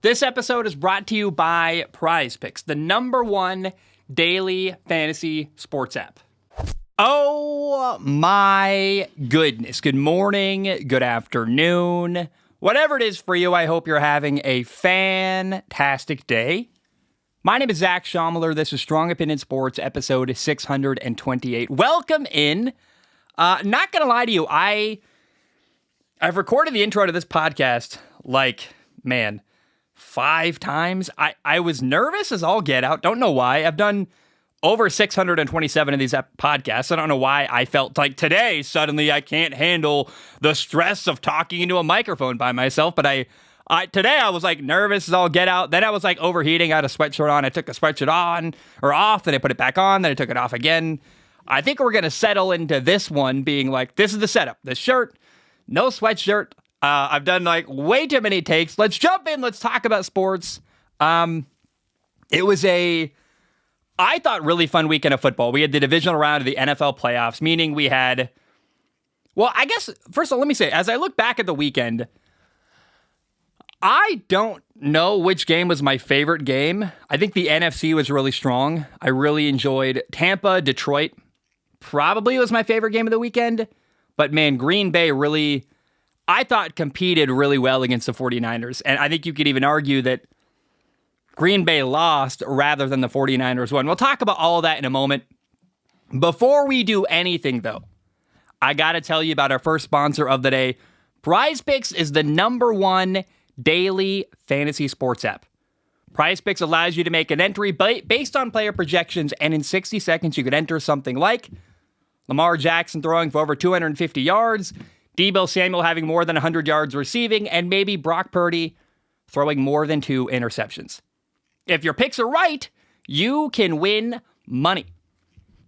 This episode is brought to you by Prize Picks, the #1 daily fantasy sports app. Oh my goodness. Good morning, good afternoon. Whatever it is for you, I hope you're having a fantastic day. My name is Zach Schomler. This is Strong Opinion Sports, episode 628. Welcome in. Not going to lie to you, I've recorded the intro to this podcast, 5 times. I was nervous as all get out. Don't know why. I've done over 627 of these podcasts. I don't know why I felt like today, suddenly I can't handle the stress of talking into a microphone by myself. But today I was nervous as all get out. Then I was overheating. I had a sweatshirt on. I took the sweatshirt on or off. Then I put it back on. Then I took it off again. I think we're going to settle into this one being this is the setup. The shirt, no sweatshirt. I've done way too many takes. Let's jump in. Let's talk about sports. It was I thought, really fun weekend of football. We had the divisional round of the NFL playoffs, meaning we had, I guess, first of all, let me say, as I look back at the weekend, I don't know which game was my favorite game. I think the NFC was really strong. I really enjoyed Tampa, Detroit. Probably was my favorite game of the weekend. But man, Green Bay really, I thought, competed really well against the 49ers. And I think you could even argue that Green Bay lost rather than the 49ers won. We'll talk about all of that in a moment. Before we do anything, though, I got to tell you about our first sponsor of the day. Prize Picks is the #1 daily fantasy sports app. Prize Picks allows you to make an entry based on player projections, and in 60 seconds, you could enter something like Lamar Jackson throwing for over 250 yards, Deebo Samuel having more than 100 yards receiving, and maybe Brock Purdy throwing more than 2 interceptions. If your picks are right, you can win money.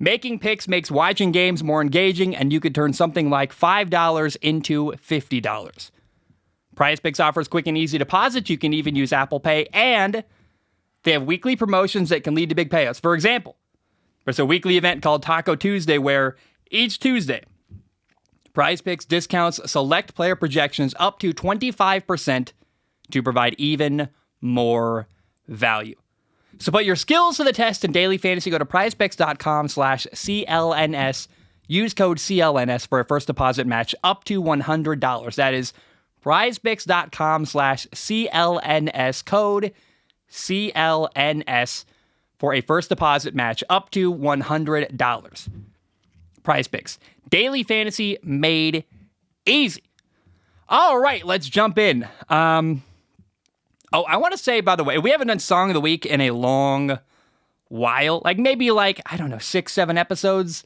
Making picks makes watching games more engaging, and you could turn something like $5 into $50. Prize Picks offers quick and easy deposits. You can even use Apple Pay, and they have weekly promotions that can lead to big payouts. For example, there's a weekly event called Taco Tuesday where each Tuesday, Prize Picks discounts select player projections up to 25% to provide even more value. So put your skills to the test in daily fantasy. Go to prizepicks.com/CLNS. Use code CLNS for a first deposit match up to $100. That is prizepicks.com/CLNS, code CLNS for a first deposit match up to $100. Prize Picks. Daily fantasy made easy. All right, let's jump in. I want to say, by the way, we haven't done Song of the Week in a long while. Maybe 6, 7 episodes,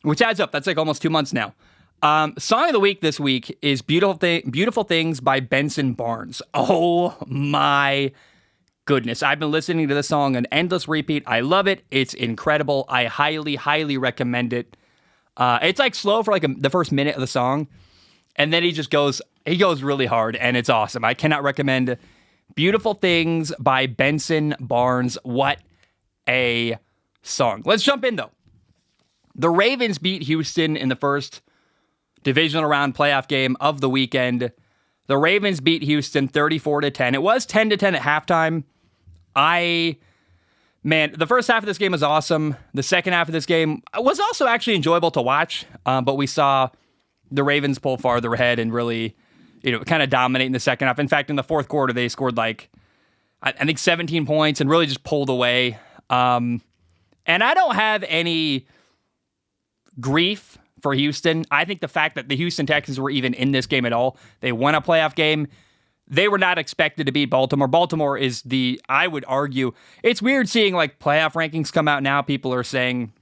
which adds up. That's almost 2 months now. Song of the Week this week is Beautiful Things by Benson Barnes. Oh my goodness. I've been listening to this song on endless repeat. I love it. It's incredible. I highly, highly recommend it. It's slow for the first minute of the song, and then he goes really hard, and it's awesome. I cannot recommend Beautiful Things by Benson Barnes. What a song. Let's jump in, though. The Ravens beat Houston in the first divisional round playoff game of the weekend. The Ravens beat Houston 34-10. It was 10-10 at halftime. The first half of this game was awesome. The second half of this game was also actually enjoyable to watch, but we saw the Ravens pull farther ahead and really kind of dominate in the second half. In fact, in the fourth quarter, they scored I think 17 points and really just pulled away. And I don't have any grief for Houston. I think the fact that the Houston Texans were even in this game at all, they won a playoff game. They were not expected to beat Baltimore. Baltimore is I would argue, it's weird seeing playoff rankings come out now. People are saying,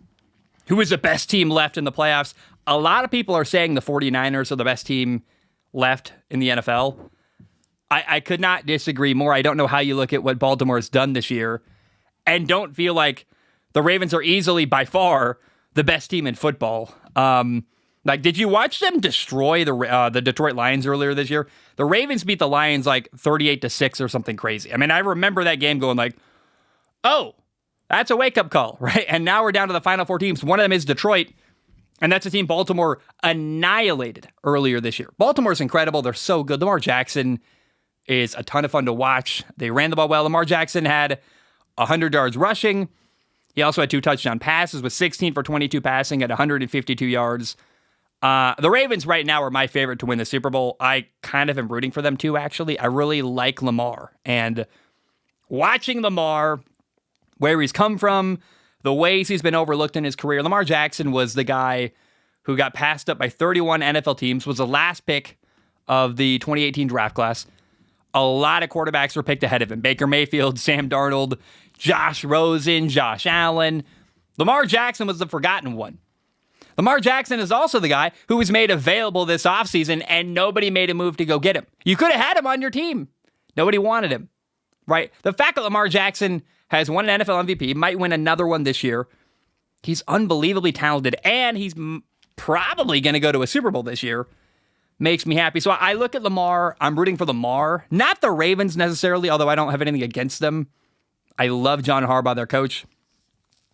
who is the best team left in the playoffs? A lot of people are saying the 49ers are the best team left in the NFL. I could not disagree more. I don't know how you look at what Baltimore has done this year and don't feel like the Ravens are easily, by far, the best team in football. Did you watch them destroy the Detroit Lions earlier this year? The Ravens beat the Lions 38-6 or something crazy. I mean, I remember that game going oh, that's a wake-up call, right? And now we're down to the final 4 teams. One of them is Detroit, and that's a team Baltimore annihilated earlier this year. Baltimore's incredible. They're so good. Lamar Jackson is a ton of fun to watch. They ran the ball well. Lamar Jackson had 100 yards rushing. He also had 2 touchdown passes with 16 for 22 passing at 152 yards. The Ravens right now are my favorite to win the Super Bowl. I kind of am rooting for them too, actually. I really like Lamar. And watching Lamar, where he's come from, the ways he's been overlooked in his career. Lamar Jackson was the guy who got passed up by 31 NFL teams, was the last pick of the 2018 draft class. A lot of quarterbacks were picked ahead of him. Baker Mayfield, Sam Darnold, Josh Rosen, Josh Allen. Lamar Jackson was the forgotten one. Lamar Jackson is also the guy who was made available this offseason and nobody made a move to go get him. You could have had him on your team. Nobody wanted him, right? The fact that Lamar Jackson has won an NFL MVP, might win another one this year. He's unbelievably talented, and he's probably going to go to a Super Bowl this year. Makes me happy. So I look at Lamar. I'm rooting for Lamar. Not the Ravens necessarily, although I don't have anything against them. I love John Harbaugh, their coach.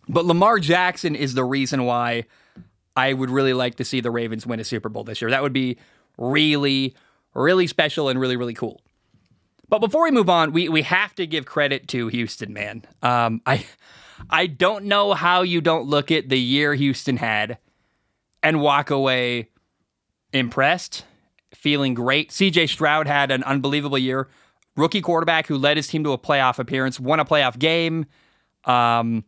But Lamar Jackson is the reason why I would really like to see the Ravens win a Super Bowl this year. That would be really, really special and really, really cool. But before we move on, we have to give credit to Houston, man. I don't know how you don't look at the year Houston had and walk away impressed, feeling great. CJ Stroud had an unbelievable year. Rookie quarterback who led his team to a playoff appearance, won a playoff game, won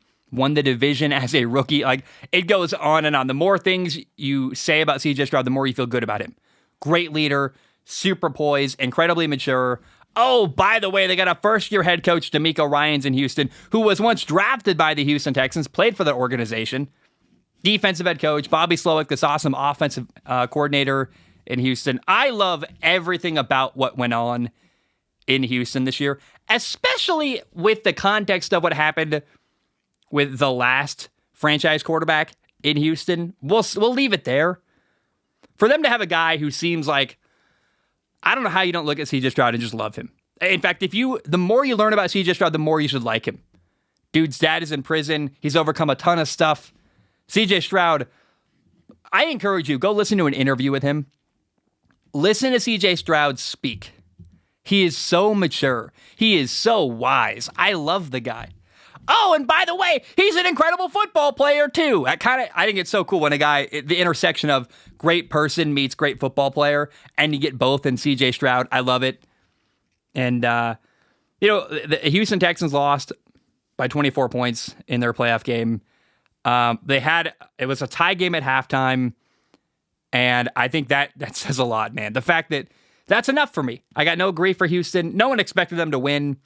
the division as a rookie. Like, it goes on and on. The more things you say about CJ Stroud, the more you feel good about him. Great leader, super poised, incredibly mature. Oh, by the way, they got a first-year head coach, DeMeco Ryans in Houston, who was once drafted by the Houston Texans, played for the organization. Defensive head coach, Bobby Slowick, this awesome offensive coordinator in Houston. I love everything about what went on in Houston this year, especially with the context of what happened with the last franchise quarterback in Houston. We'll leave it there. For them to have a guy who seems like, I don't know how you don't look at CJ Stroud and just love him. In fact, the more you learn about CJ Stroud, the more you should like him. Dude's dad is in prison. He's overcome a ton of stuff. CJ Stroud, I encourage you, go listen to an interview with him. Listen to CJ Stroud speak. He is so mature. He is so wise. I love the guy. Oh, and by the way, he's an incredible football player too. I think it's so cool when a guy, the intersection of great person meets great football player, and you get both in CJ Stroud. I love it. And, the Houston Texans lost by 24 points in their playoff game. It was a tie game at halftime, and I think that says a lot, man. The fact that's enough for me. I got no grief for Houston. No one expected them to win.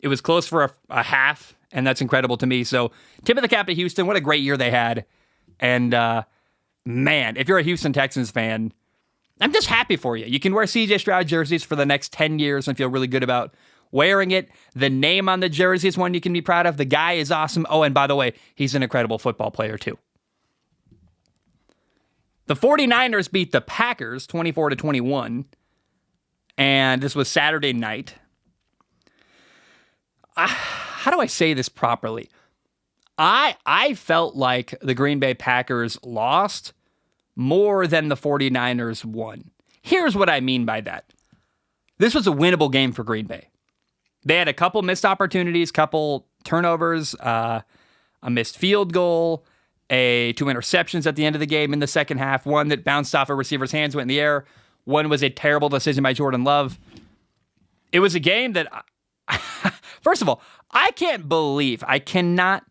It was close for a half, and that's incredible to me. So, tip of the cap to Houston. What a great year they had. And, man, if you're a Houston Texans fan, I'm just happy for you. You can wear CJ Stroud jerseys for the next 10 years and feel really good about wearing it. The name on the jersey is one you can be proud of. The guy is awesome. Oh, and by the way, he's an incredible football player too. The 49ers beat the Packers 24-21, and this was Saturday night. How do I say this properly? I felt like the Green Bay Packers lost more than the 49ers won. Here's what I mean by that. This was a winnable game for Green Bay. They had a couple missed opportunities, couple turnovers, a missed field goal, 2 interceptions at the end of the game in the second half, one that bounced off a receiver's hands, went in the air. One was a terrible decision by Jordan Love. It was a game that, first of all, I cannot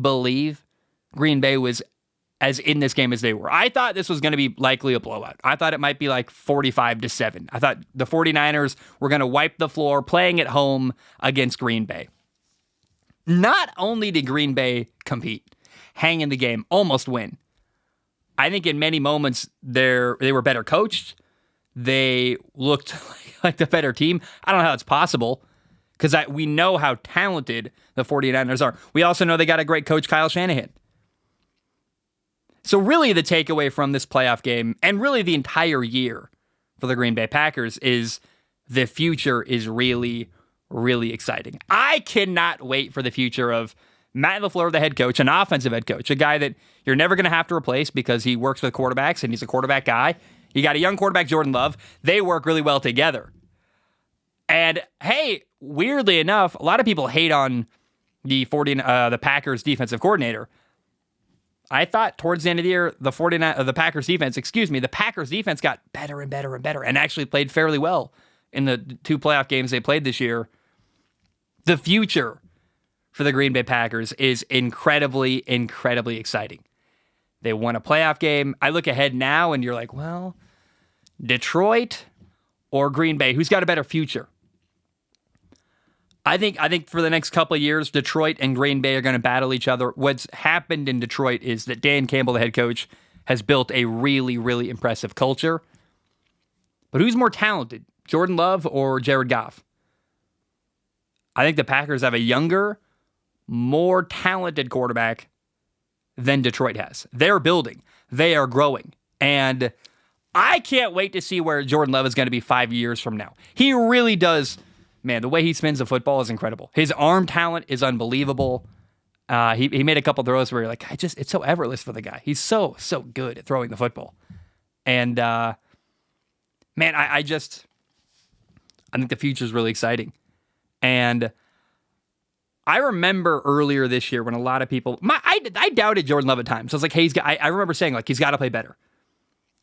believe Green Bay was as in this game as they were. I thought this was going to be likely a blowout. I thought it might be like 45-7. I thought the 49ers were going to wipe the floor playing at home against Green Bay. Not only did Green Bay compete, hang in the game, almost win. I think in many moments they were better coached. They looked like the better team. I don't know how it's possible because we know how talented the 49ers are. We also know they got a great coach, Kyle Shanahan. So really the takeaway from this playoff game, and really the entire year for the Green Bay Packers, is the future is really, really exciting. I cannot wait for the future of Matt LaFleur, the head coach, an offensive head coach, a guy that you're never going to have to replace because he works with quarterbacks and he's a quarterback guy. You got a young quarterback, Jordan Love. They work really well together. And hey, weirdly enough, a lot of people hate on the Packers defensive coordinator. I thought towards the end of the year, the Packers defense got better and better and better, and actually played fairly well in the 2 playoff games they played this year. The future for the Green Bay Packers is incredibly, incredibly exciting. They won a playoff game. I look ahead now, and you're like, well, Detroit or Green Bay, who's got a better future? I think for the next couple of years, Detroit and Green Bay are going to battle each other. What's happened in Detroit is that Dan Campbell, the head coach, has built a really, really impressive culture. But who's more talented, Jordan Love or Jared Goff? I think the Packers have a younger, more talented quarterback than Detroit has. They're building. They are growing. And I can't wait to see where Jordan Love is going to be 5 years from now. He really does. Man, the way he spins the football is incredible. His arm talent is unbelievable. He made a couple throws where you're like, it's so effortless for the guy. He's so good at throwing the football. And man, I think the future is really exciting. And I remember earlier this year when a lot of people, I doubted Jordan Love at times. I was like, hey, I remember saying like he's got to play better.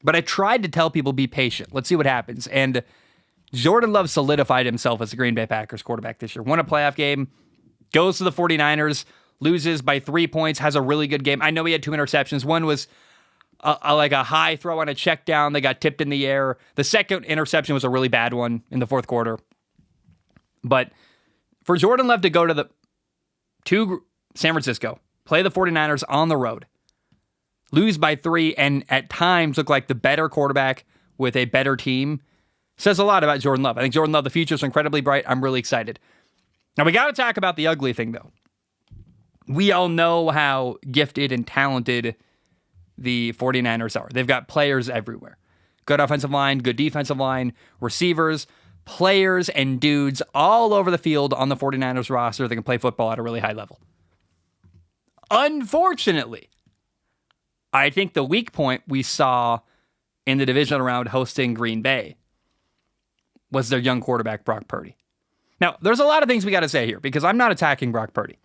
But I tried to tell people, be patient. Let's see what happens. And Jordan Love solidified himself as the Green Bay Packers quarterback this year. Won a playoff game, goes to the 49ers, loses by 3 points, has a really good game. I know he had 2 interceptions. One was like a high throw on a check down. They got tipped in the air. The second interception was a really bad one in the fourth quarter. But for Jordan Love to go to San Francisco, play the 49ers on the road, lose by 3, and at times look like the better quarterback with a better team, says a lot about Jordan Love. I think Jordan Love, the future is incredibly bright. I'm really excited. Now, we got to talk about the ugly thing, though. We all know how gifted and talented the 49ers are. They've got players everywhere. Good offensive line, good defensive line, receivers, players, and dudes all over the field on the 49ers roster that can play football at a really high level. Unfortunately, I think the weak point we saw in the divisional round hosting Green Bay was their young quarterback, Brock Purdy. Now, there's a lot of things we got to say here because I'm not attacking Brock Purdy.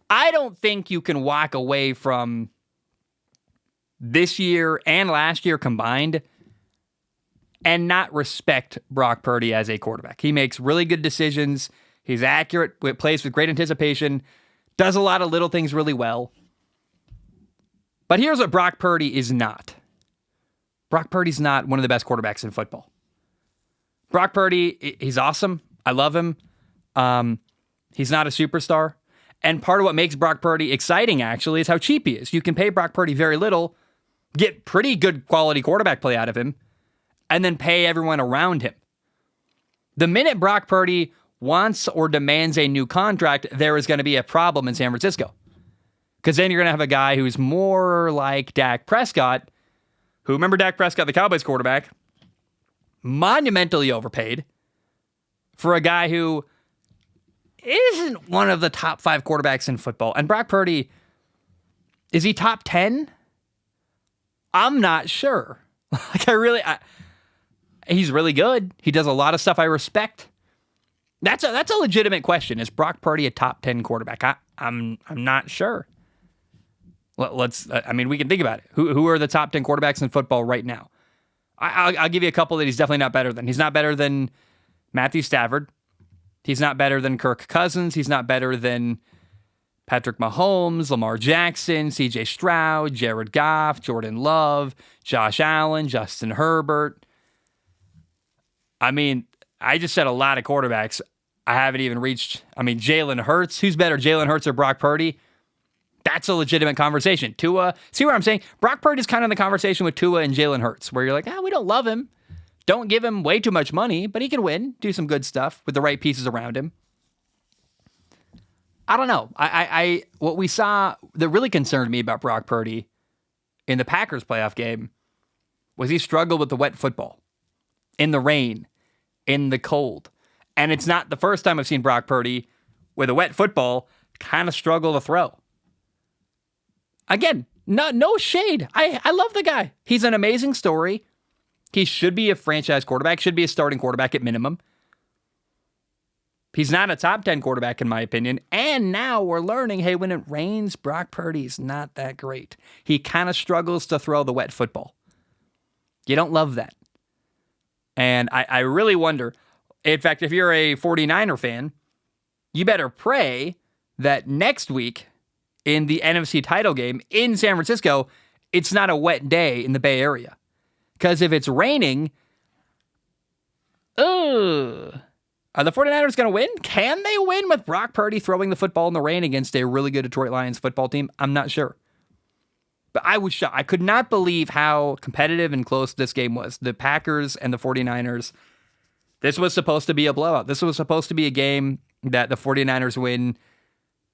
I don't think you can walk away from this year and last year combined and not respect Brock Purdy as a quarterback. He makes really good decisions. He's accurate, plays with great anticipation, does a lot of little things really well. But here's what Brock Purdy is not. Brock Purdy's not one of the best quarterbacks in football. Brock Purdy, he's awesome. I love him. He's not a superstar. And part of what makes Brock Purdy exciting, actually, is how cheap he is. You can pay Brock Purdy very little, get pretty good quality quarterback play out of him, and then pay everyone around him. The minute Brock Purdy wants or demands a new contract, there is going to be a problem in San Francisco. Because then you're going to have a guy who's more like Dak Prescott, who, remember Dak Prescott, the Cowboys quarterback, monumentally overpaid for a guy who isn't one of the top 5 quarterbacks in football. And Brock Purdy, is he top 10? I'm not sure. He's really good. He does a lot of stuff I respect. That's a legitimate question. Is Brock Purdy a top 10 quarterback? I'm not sure. We can think about it. Who are the top 10 quarterbacks in football right now? I'll give you a couple that he's definitely not better than. He's not better than Matthew Stafford. He's not better than Kirk Cousins. He's not better than Patrick Mahomes, Lamar Jackson, CJ Stroud, Jared Goff, Jordan Love, Josh Allen, Justin Herbert. I just said a lot of quarterbacks. I haven't even reached, Jalen Hurts. Who's better, Jalen Hurts or Brock Purdy? That's a legitimate conversation. Tua, see what I'm saying? Brock Purdy is kind of in the conversation with Tua and Jalen Hurts, where you're like, we don't love him. Don't give him way too much money, but he can win, do some good stuff with the right pieces around him. I don't know. What we saw that really concerned me about Brock Purdy in the Packers playoff game was he struggled with the wet football, in the rain, in the cold. And it's not the first time I've seen Brock Purdy with a wet football kind of struggle to throw. Again, no shade. I love the guy. He's an amazing story. He should be a franchise quarterback, should be a starting quarterback at minimum. He's not a top 10 quarterback, in my opinion. And now we're learning, hey, when it rains, Brock Purdy's not that great. He kind of struggles to throw the wet football. You don't love that. And I really wonder, in fact, if you're a 49er fan, you better pray that next week in the NFC title game in San Francisco, it's not a wet day in the Bay Area. Because if it's raining, are the 49ers going to win? Can they win with Brock Purdy throwing the football in the rain against a really good Detroit Lions football team? I'm not sure. But I was shocked. I could not believe how competitive and close this game was. The Packers and the 49ers, this was supposed to be a blowout. This was supposed to be a game that the 49ers win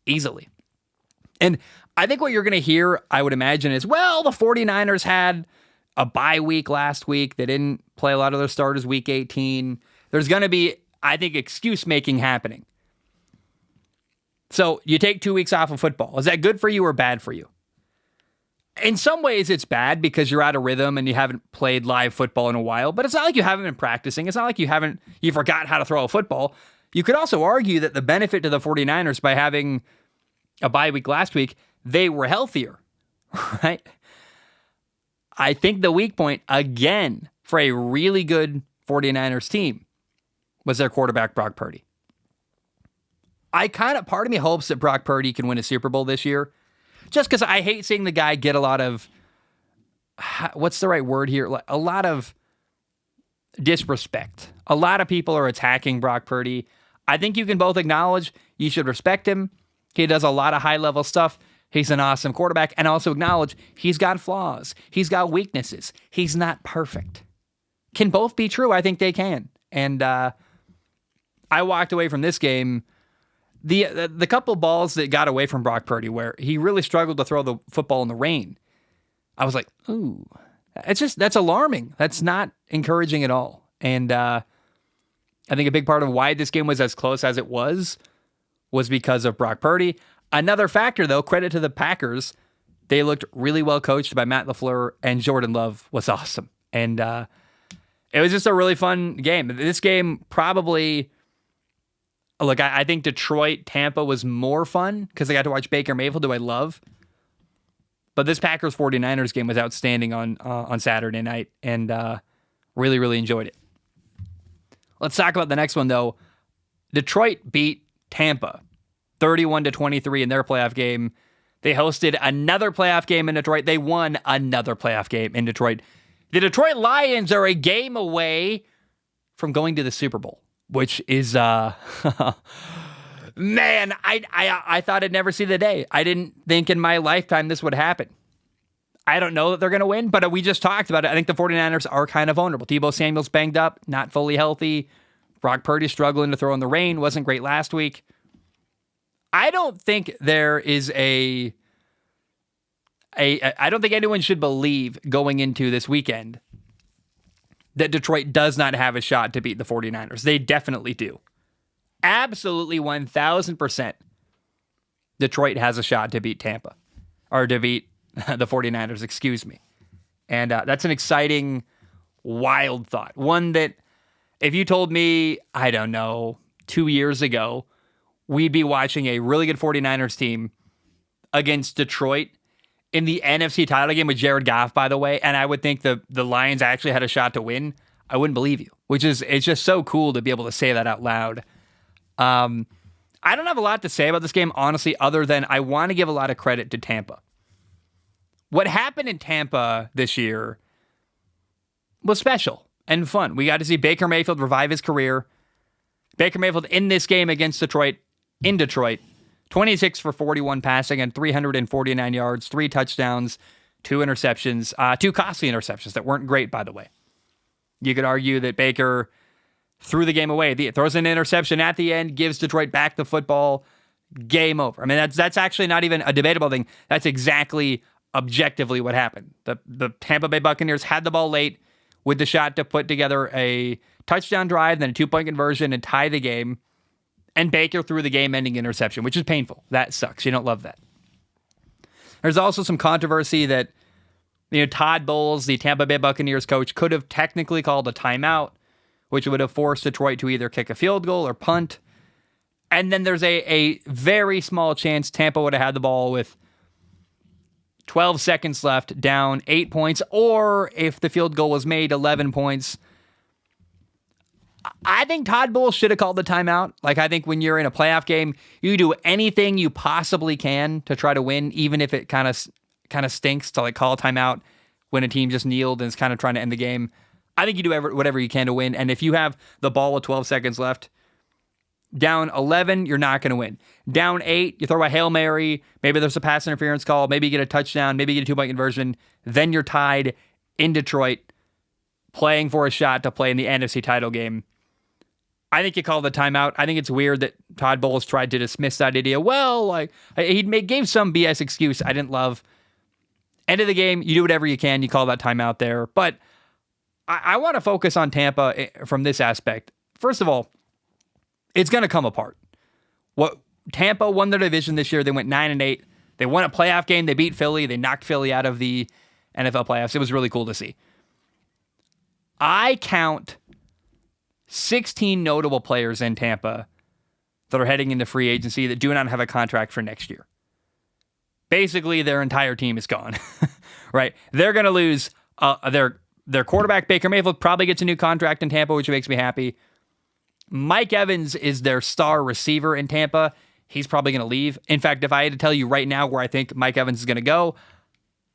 easily. And I think what you're going to hear, I would imagine, is, well, the 49ers had a bye week last week. They didn't play a lot of their starters week 18. There's going to be, I think, excuse making happening. So you take 2 weeks off of football. Is that good for you or bad for you? In some ways, it's bad because you're out of rhythm and you haven't played live football in a while, but it's not like you haven't been practicing. It's not like you forgot how to throw a football. You could also argue that the benefit to the 49ers by having a bye week last week, they were healthier, right? I think the weak point, again, for a really good 49ers team was their quarterback, Brock Purdy. Part of me hopes that Brock Purdy can win a Super Bowl this year, just because I hate seeing the guy get a lot of, what's the right word here? A lot of disrespect. A lot of people are attacking Brock Purdy. I think you can both acknowledge you should respect him. He does a lot of high-level stuff. He's an awesome quarterback. And also acknowledge he's got flaws. He's got weaknesses. He's not perfect. Can both be true? I think they can. And I walked away from this game. The couple balls that got away from Brock Purdy where he really struggled to throw the football in the rain, I was like, ooh, that's alarming. That's not encouraging at all. And I think a big part of why this game was as close as it was because of Brock Purdy. Another factor, though, credit to the Packers. They looked really well coached by Matt LaFleur, and Jordan Love was awesome. And it was just a really fun game. This game probably... Look, I think Detroit-Tampa was more fun because I got to watch Baker Mayfield, who I love. But this Packers-49ers game was outstanding on Saturday night, and really, really enjoyed it. Let's talk about the next one, though. Detroit beat Tampa 31-23 in their playoff game. They hosted another playoff game in Detroit. They won another playoff game in Detroit. The Detroit Lions are a game away from going to the Super Bowl, which is, man, I thought I'd never see the day. I didn't think in my lifetime this would happen. I don't know that they're going to win, but we just talked about it. I think the 49ers are kind of vulnerable. Deebo Samuel's banged up, not fully healthy. Brock Purdy struggling to throw in the rain, wasn't great last week. I don't think there is I don't think anyone should believe going into this weekend that Detroit does not have a shot to beat the 49ers. They definitely do. Absolutely 1,000%. Detroit has a shot to beat Tampa. Or to beat the 49ers, excuse me. And that's an exciting, wild thought. One that, if you told me, I don't know, 2 years ago, we'd be watching a really good 49ers team against Detroit in the NFC title game with Jared Goff, by the way, and I would think the Lions actually had a shot to win, I wouldn't believe you, it's just so cool to be able to say that out loud. I don't have a lot to say about this game, honestly, other than I want to give a lot of credit to Tampa. What happened in Tampa this year was special and fun. We got to see Baker Mayfield revive his career. Baker Mayfield in this game against Detroit, in Detroit, 26 for 41 passing and 349 yards, 3 touchdowns, 2 interceptions, 2 costly interceptions that weren't great, by the way. You could argue that Baker threw the game away. Throws an interception at the end, gives Detroit back the football, game over. I mean, that's actually not even a debatable thing. That's exactly, objectively what happened. The Tampa Bay Buccaneers had the ball late with the shot to put together a touchdown drive, then a 2-point conversion and tie the game. And Baker threw the game-ending interception, which is painful. That sucks. You don't love that. There's also some controversy that, Todd Bowles, the Tampa Bay Buccaneers coach, could have technically called a timeout, which would have forced Detroit to either kick a field goal or punt. And then there's a very small chance Tampa would have had the ball with 12 seconds left, down 8 points, or if the field goal was made, 11 points. I think Todd Bowles should have called the timeout. Like, I think when you're in a playoff game, you do anything you possibly can to try to win, even if it kind of stinks to like call a timeout when a team just kneeled and is kind of trying to end the game. I think you do whatever you can to win. And if you have the ball with 12 seconds left, down 11, you're not going to win. Down 8, you throw a Hail Mary. Maybe there's a pass interference call. Maybe you get a touchdown. Maybe you get a 2-point conversion. Then you're tied in Detroit, playing for a shot to play in the NFC title game. I think you call the timeout. I think it's weird that Todd Bowles tried to dismiss that idea. Well, like he gave some BS excuse I didn't love. End of the game, you do whatever you can. You call that timeout there. But I want to focus on Tampa from this aspect. First of all, it's going to come apart. Tampa won their division this year. They went 9-8. They won a playoff game. They beat Philly. They knocked Philly out of the NFL playoffs. It was really cool to see. I count 16 notable players in Tampa that are heading into free agency that do not have a contract for next year. Basically, their entire team is gone, right? They're going to lose their quarterback, Baker Mayfield, probably gets a new contract in Tampa, which makes me happy. Mike Evans is their star receiver in Tampa. He's probably going to leave. In fact, if I had to tell you right now where I think Mike Evans is going to go,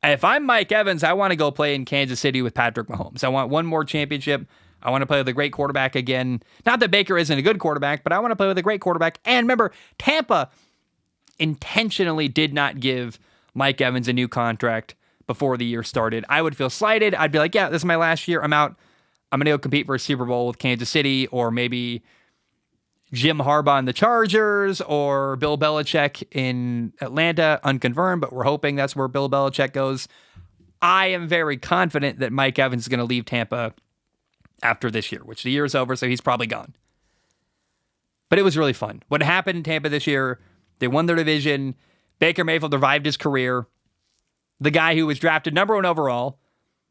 if I'm Mike Evans, I want to go play in Kansas City with Patrick Mahomes. I want one more championship. I want to play with a great quarterback again. Not that Baker isn't a good quarterback, but I want to play with a great quarterback. And remember, Tampa intentionally did not give Mike Evans a new contract before the year started. I would feel slighted. I'd be like, yeah, this is my last year. I'm out. I'm going to go compete for a Super Bowl with Kansas City, or maybe Jim Harbaugh in the Chargers, or Bill Belichick in Atlanta, unconfirmed, but we're hoping that's where Bill Belichick goes. I am very confident that Mike Evans is going to leave Tampa after this year, which the year is over, so he's probably gone. But it was really fun. What happened in Tampa this year, they won their division. Baker Mayfield revived his career. The guy who was drafted number 1 overall,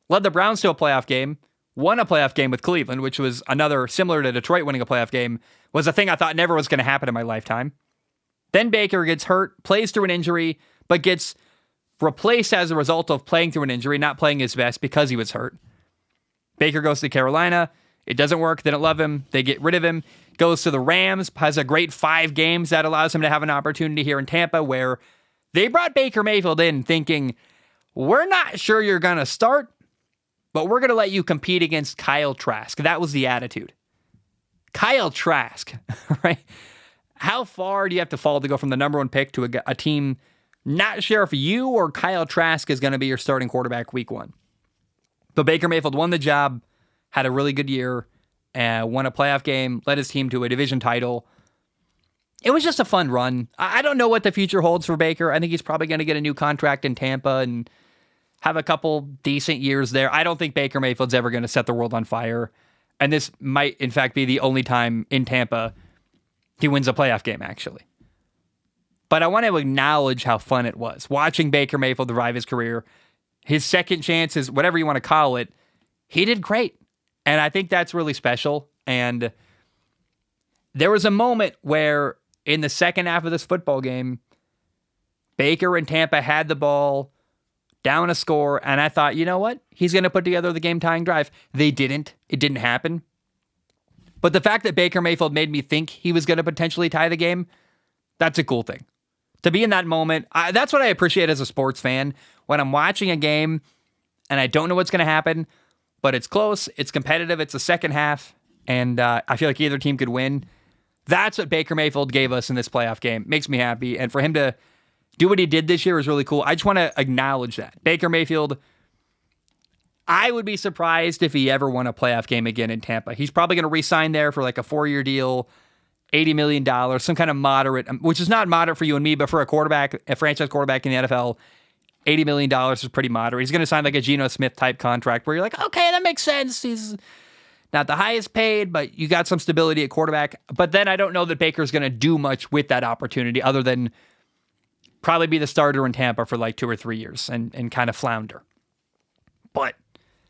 led the Browns to a playoff game, won a playoff game with Cleveland, which was another, similar to Detroit winning a playoff game, was a thing I thought never was going to happen in my lifetime. Then Baker gets hurt, plays through an injury, but gets replaced as a result of playing through an injury, not playing his best because he was hurt. Baker goes to Carolina. It doesn't work. They don't love him. They get rid of him. Goes to the Rams, has a great 5 games that allows him to have an opportunity here in Tampa, where they brought Baker Mayfield in thinking, we're not sure you're going to start, but we're going to let you compete against Kyle Trask. That was the attitude. Kyle Trask, right? How far do you have to fall to go from the number 1 pick to a team not sure if you or Kyle Trask is going to be your starting quarterback week 1? But Baker Mayfield won the job, had a really good year, won a playoff game, led his team to a division title. It was just a fun run. I don't know what the future holds for Baker. I think he's probably going to get a new contract in Tampa and have a couple decent years there. I don't think Baker Mayfield's ever going to set the world on fire. And this might, in fact, be the only time in Tampa he wins a playoff game, actually. But I want to acknowledge how fun it was. Watching Baker Mayfield revive his career, his second chances, whatever you want to call it, he did great. And I think that's really special. And there was a moment where in the second half of this football game, Baker and Tampa had the ball, down a score, and I thought, you know what? He's going to put together the game-tying drive. They didn't. It didn't happen. But the fact that Baker Mayfield made me think he was going to potentially tie the game, that's a cool thing. To be in that moment, that's what I appreciate as a sports fan. When I'm watching a game and I don't know what's going to happen, but it's close, it's competitive, it's the second half, and I feel like either team could win. That's what Baker Mayfield gave us in this playoff game. Makes me happy. And for him to do what he did this year is really cool. I just want to acknowledge that. Baker Mayfield, I would be surprised if he ever won a playoff game again in Tampa. He's probably going to re-sign there for like a 4-year deal, $80 million, some kind of moderate, which is not moderate for you and me, but for a quarterback, a franchise quarterback in the NFL, $80 million is pretty moderate. He's going to sign like a Geno Smith type contract where you're like, okay, that makes sense. He's not the highest paid, but you got some stability at quarterback. But then I don't know that Baker's going to do much with that opportunity other than probably be the starter in Tampa for like 2 or 3 years and kind of flounder. But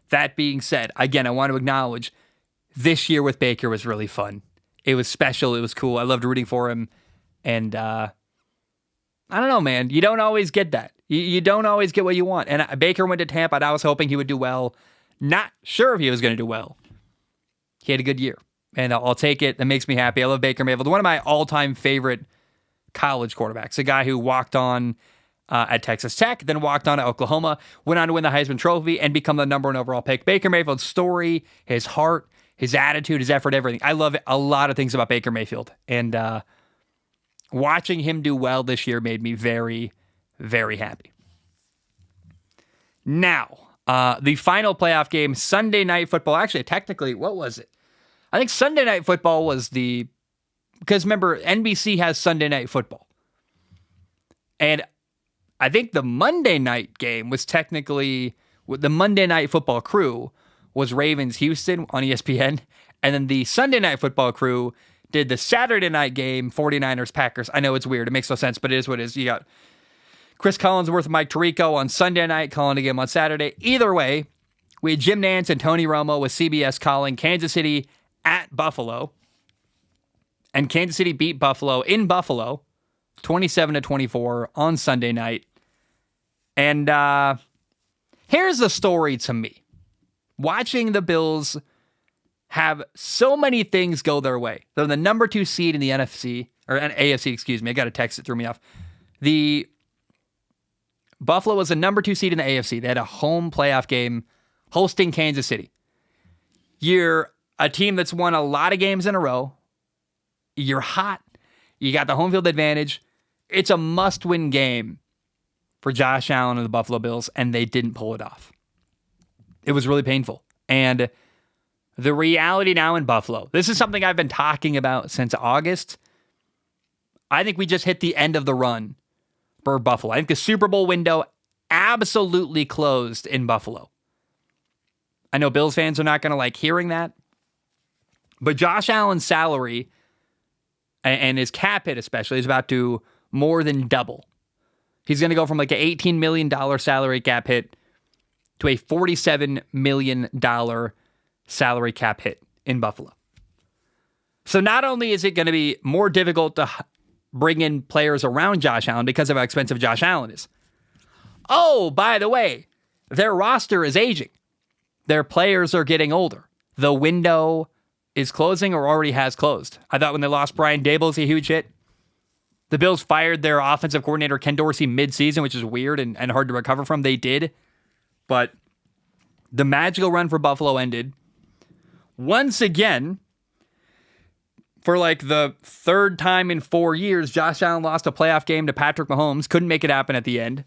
that being said, again, I want to acknowledge this year with Baker was really fun. It was special. It was cool. I loved rooting for him. And I don't know, man. You don't always get that. You don't always get what you want. And Baker went to Tampa, and I was hoping he would do well. Not sure if he was going to do well. He had a good year, and I'll take it. That makes me happy. I love Baker Mayfield. One of my all-time favorite college quarterbacks. A guy who walked on at Texas Tech, then walked on at Oklahoma, went on to win the Heisman Trophy, and become the number one overall pick. Baker Mayfield's story, his heart, his attitude, his effort, everything. I love a lot of things about Baker Mayfield. And watching him do well this year made me very, very happy. Now, the final playoff game, Sunday Night Football. Actually, technically, what was it? I think Sunday Night Football was because remember, NBC has Sunday Night Football. And I think the Monday night game was technically, the Monday Night Football crew was Ravens Houston on ESPN. And then the Sunday Night Football crew did the Saturday night game, 49ers Packers. I know it's weird. It makes no sense, but it is what it is. You got Chris Collinsworth and Mike Tirico on Sunday night, calling a game on Saturday. Either way, we had Jim Nantz and Tony Romo with CBS calling Kansas City at Buffalo. And Kansas City beat Buffalo in Buffalo, 27-24 on Sunday night. And here's the story to me. Watching the Bills have so many things go their way. They're the number 2 seed in the NFC, or AFC, excuse me. I got a text that threw me off. The Buffalo was the number 2 seed in the AFC. They had a home playoff game hosting Kansas City. You're a team that's won a lot of games in a row. You're hot. You got the home field advantage. It's a must-win game for Josh Allen and the Buffalo Bills, and they didn't pull it off. It was really painful. And the reality now in Buffalo, this is something I've been talking about since August. I think we just hit the end of the run for Buffalo. I think the Super Bowl window absolutely closed in Buffalo. I know Bills fans are not going to like hearing that, but Josh Allen's salary and his cap hit especially is about to more than double. He's going to go from like an $18 million salary cap hit to a $47 million salary cap hit in Buffalo. So not only is it going to be more difficult to bring in players around Josh Allen because of how expensive Josh Allen is. Oh, by the way, their roster is aging. Their players are getting older. The window is closing or already has closed. I thought when they lost Brian Daboll, it's a huge hit. The Bills fired their offensive coordinator, Ken Dorsey, mid-season, which is weird and hard to recover from. They did. But the magical run for Buffalo ended. Once again, for like the third time in 4 years, Josh Allen lost a playoff game to Patrick Mahomes. Couldn't make it happen at the end.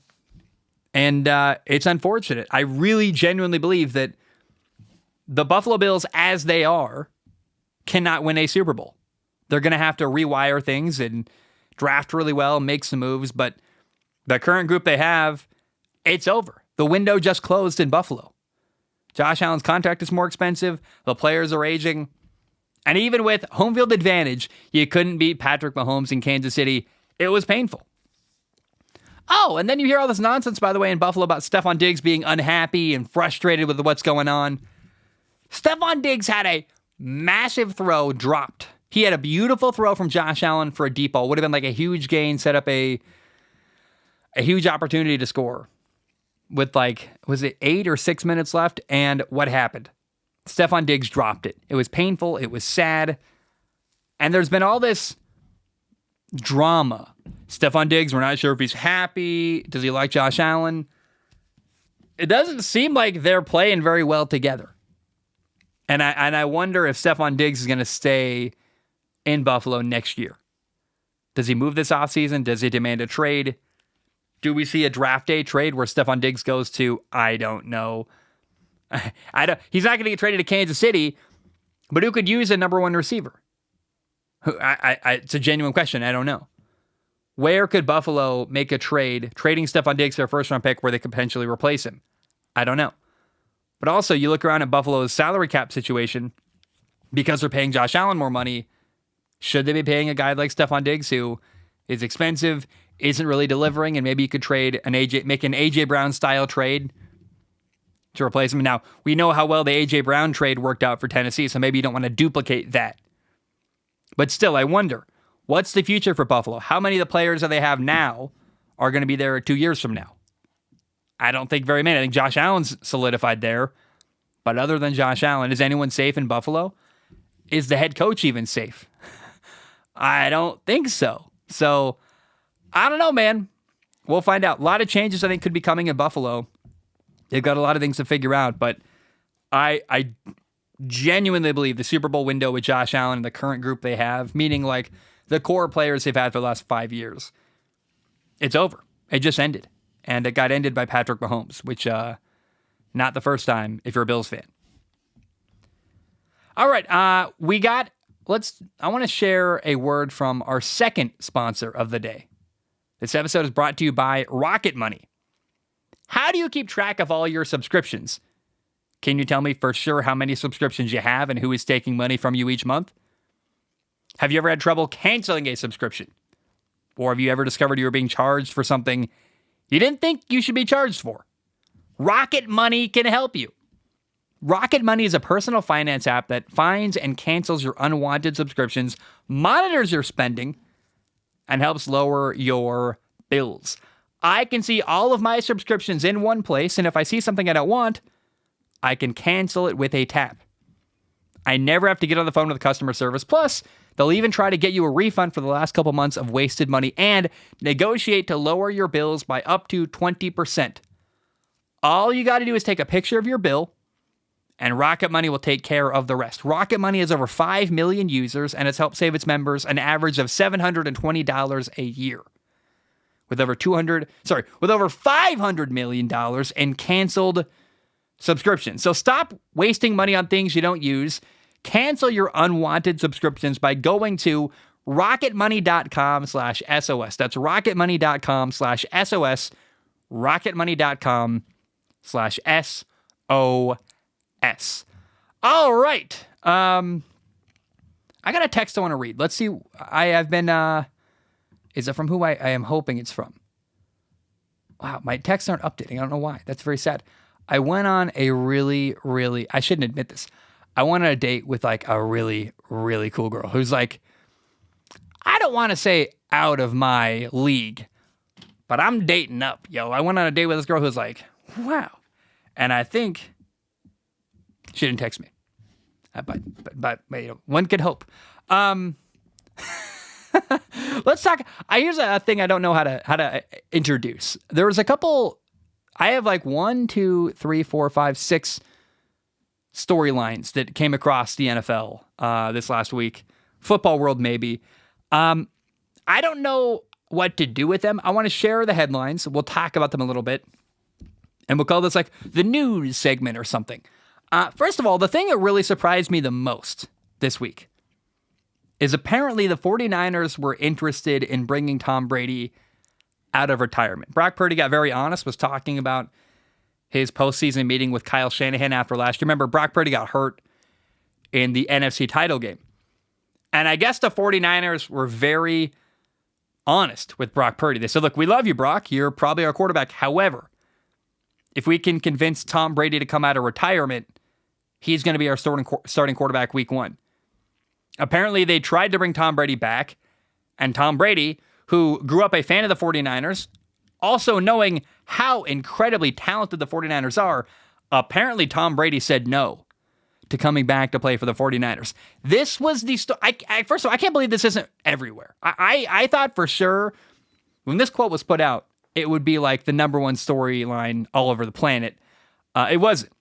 And it's unfortunate. I really genuinely believe that the Buffalo Bills, as they are, cannot win a Super Bowl. They're going to have to rewire things and draft really well, make some moves. But the current group they have, it's over. The window just closed in Buffalo. Josh Allen's contract is more expensive. The players are aging. And even with home field advantage, you couldn't beat Patrick Mahomes in Kansas City. It was painful. Oh, and then you hear all this nonsense, by the way, in Buffalo about Stephon Diggs being unhappy and frustrated with what's going on. Stephon Diggs had a massive throw dropped. He had a beautiful throw from Josh Allen for a deep ball. Would have been like a huge gain, set up a huge opportunity to score. With like, was it 8 or 6 minutes left? And what happened? Stephon Diggs dropped it. It was painful. It was sad. And there's been all this drama. Stephon Diggs, we're not sure if he's happy. Does he like Josh Allen? It doesn't seem like they're playing very well together. And I wonder if Stephon Diggs is going to stay in Buffalo next year. Does he move this offseason? Does he demand a trade? Do we see a draft day trade where Stephon Diggs goes to, I don't know. He's not going to get traded to Kansas City, but who could use a number 1 receiver? It's a genuine question. I don't know. Where could Buffalo make a trade, trading Stephon Diggs for a first-round pick where they could potentially replace him? I don't know. But also, you look around at Buffalo's salary cap situation, because they're paying Josh Allen more money, should they be paying a guy like Stephon Diggs who is expensive, isn't really delivering, and maybe you could trade make an A.J. Brown-style trade to replace him? Now, we know how well the A.J. Brown trade worked out for Tennessee, so maybe you don't want to duplicate that. But still, I wonder, What's the future for Buffalo? How many of the players that they have now are going to be there 2 years from now? I don't think very many. I think Josh Allen's solidified there. But other than Josh Allen, is anyone safe in Buffalo? Is the head coach even safe? I don't think so. So, I don't know, man. We'll find out. A lot of changes, I think, could be coming in Buffalo. They've got a lot of things to figure out, but I genuinely believe the Super Bowl window with Josh Allen and the current group they have, meaning like the core players they've had for the last 5 years, it's over. It just ended. And it got ended by Patrick Mahomes, which, not the first time if you're a Bills fan. All right, I want to share a word from our second sponsor of the day. This episode is brought to you by Rocket Money. How do you keep track of all your subscriptions? Can you tell me for sure how many subscriptions you have and who is taking money from you each month? Have you ever had trouble canceling a subscription? Or have you ever discovered you were being charged for something you didn't think you should be charged for? Rocket Money can help you. Rocket Money is a personal finance app that finds and cancels your unwanted subscriptions, monitors your spending, and helps lower your bills. I can see all of my subscriptions in one place, and if I see something I don't want, I can cancel it with a tap. I never have to get on the phone with customer service. Plus, they'll even try to get you a refund for the last couple months of wasted money and negotiate to lower your bills by up to 20%. All you got to do is take a picture of your bill, and Rocket Money will take care of the rest. Rocket Money has over 5 million users, and it's helped save its members an average of $720 a year. With over $500 million in canceled subscriptions. So stop wasting money on things you don't use. Cancel your unwanted subscriptions by going to rocketmoney.com/SOS. That's rocketmoney.com/SOS. rocketmoney.com/SOS. All right. I got a text I want to read. Let's see. I've been, is it from who I am hoping it's from? Wow, my texts aren't updating. I don't know why. That's very sad. I went on a I shouldn't admit this. I went on a date with like a really, really cool girl who's like, I don't want to say out of my league, but I'm dating up, yo. I went on a date with this girl who's like, wow. And I think she didn't text me. But you know, one could hope. Let's talk. Here's a thing I don't know how to introduce. There was a couple. I have like 1, 2, 3, 4, 5, 6 storylines that came across the NFL this last week. Football world, maybe. I don't know what to do with them. I want to share the headlines. We'll talk about them a little bit. And we'll call this like the news segment or something. First of all, the thing that really surprised me the most this week is apparently the 49ers were interested in bringing Tom Brady out of retirement. Brock Purdy got very honest, was talking about his postseason meeting with Kyle Shanahan after last year. Remember, Brock Purdy got hurt in the NFC title game. And I guess the 49ers were very honest with Brock Purdy. They said, look, we love you, Brock. You're probably our quarterback. However, if we can convince Tom Brady to come out of retirement, he's going to be our starting quarterback week 1. Apparently, they tried to bring Tom Brady back, and Tom Brady, who grew up a fan of the 49ers, also knowing how incredibly talented the 49ers are, apparently Tom Brady said no to coming back to play for the 49ers. This was the story. First of all, I can't believe this isn't everywhere. I thought for sure when this quote was put out, it would be like the number one storyline all over the planet. It wasn't.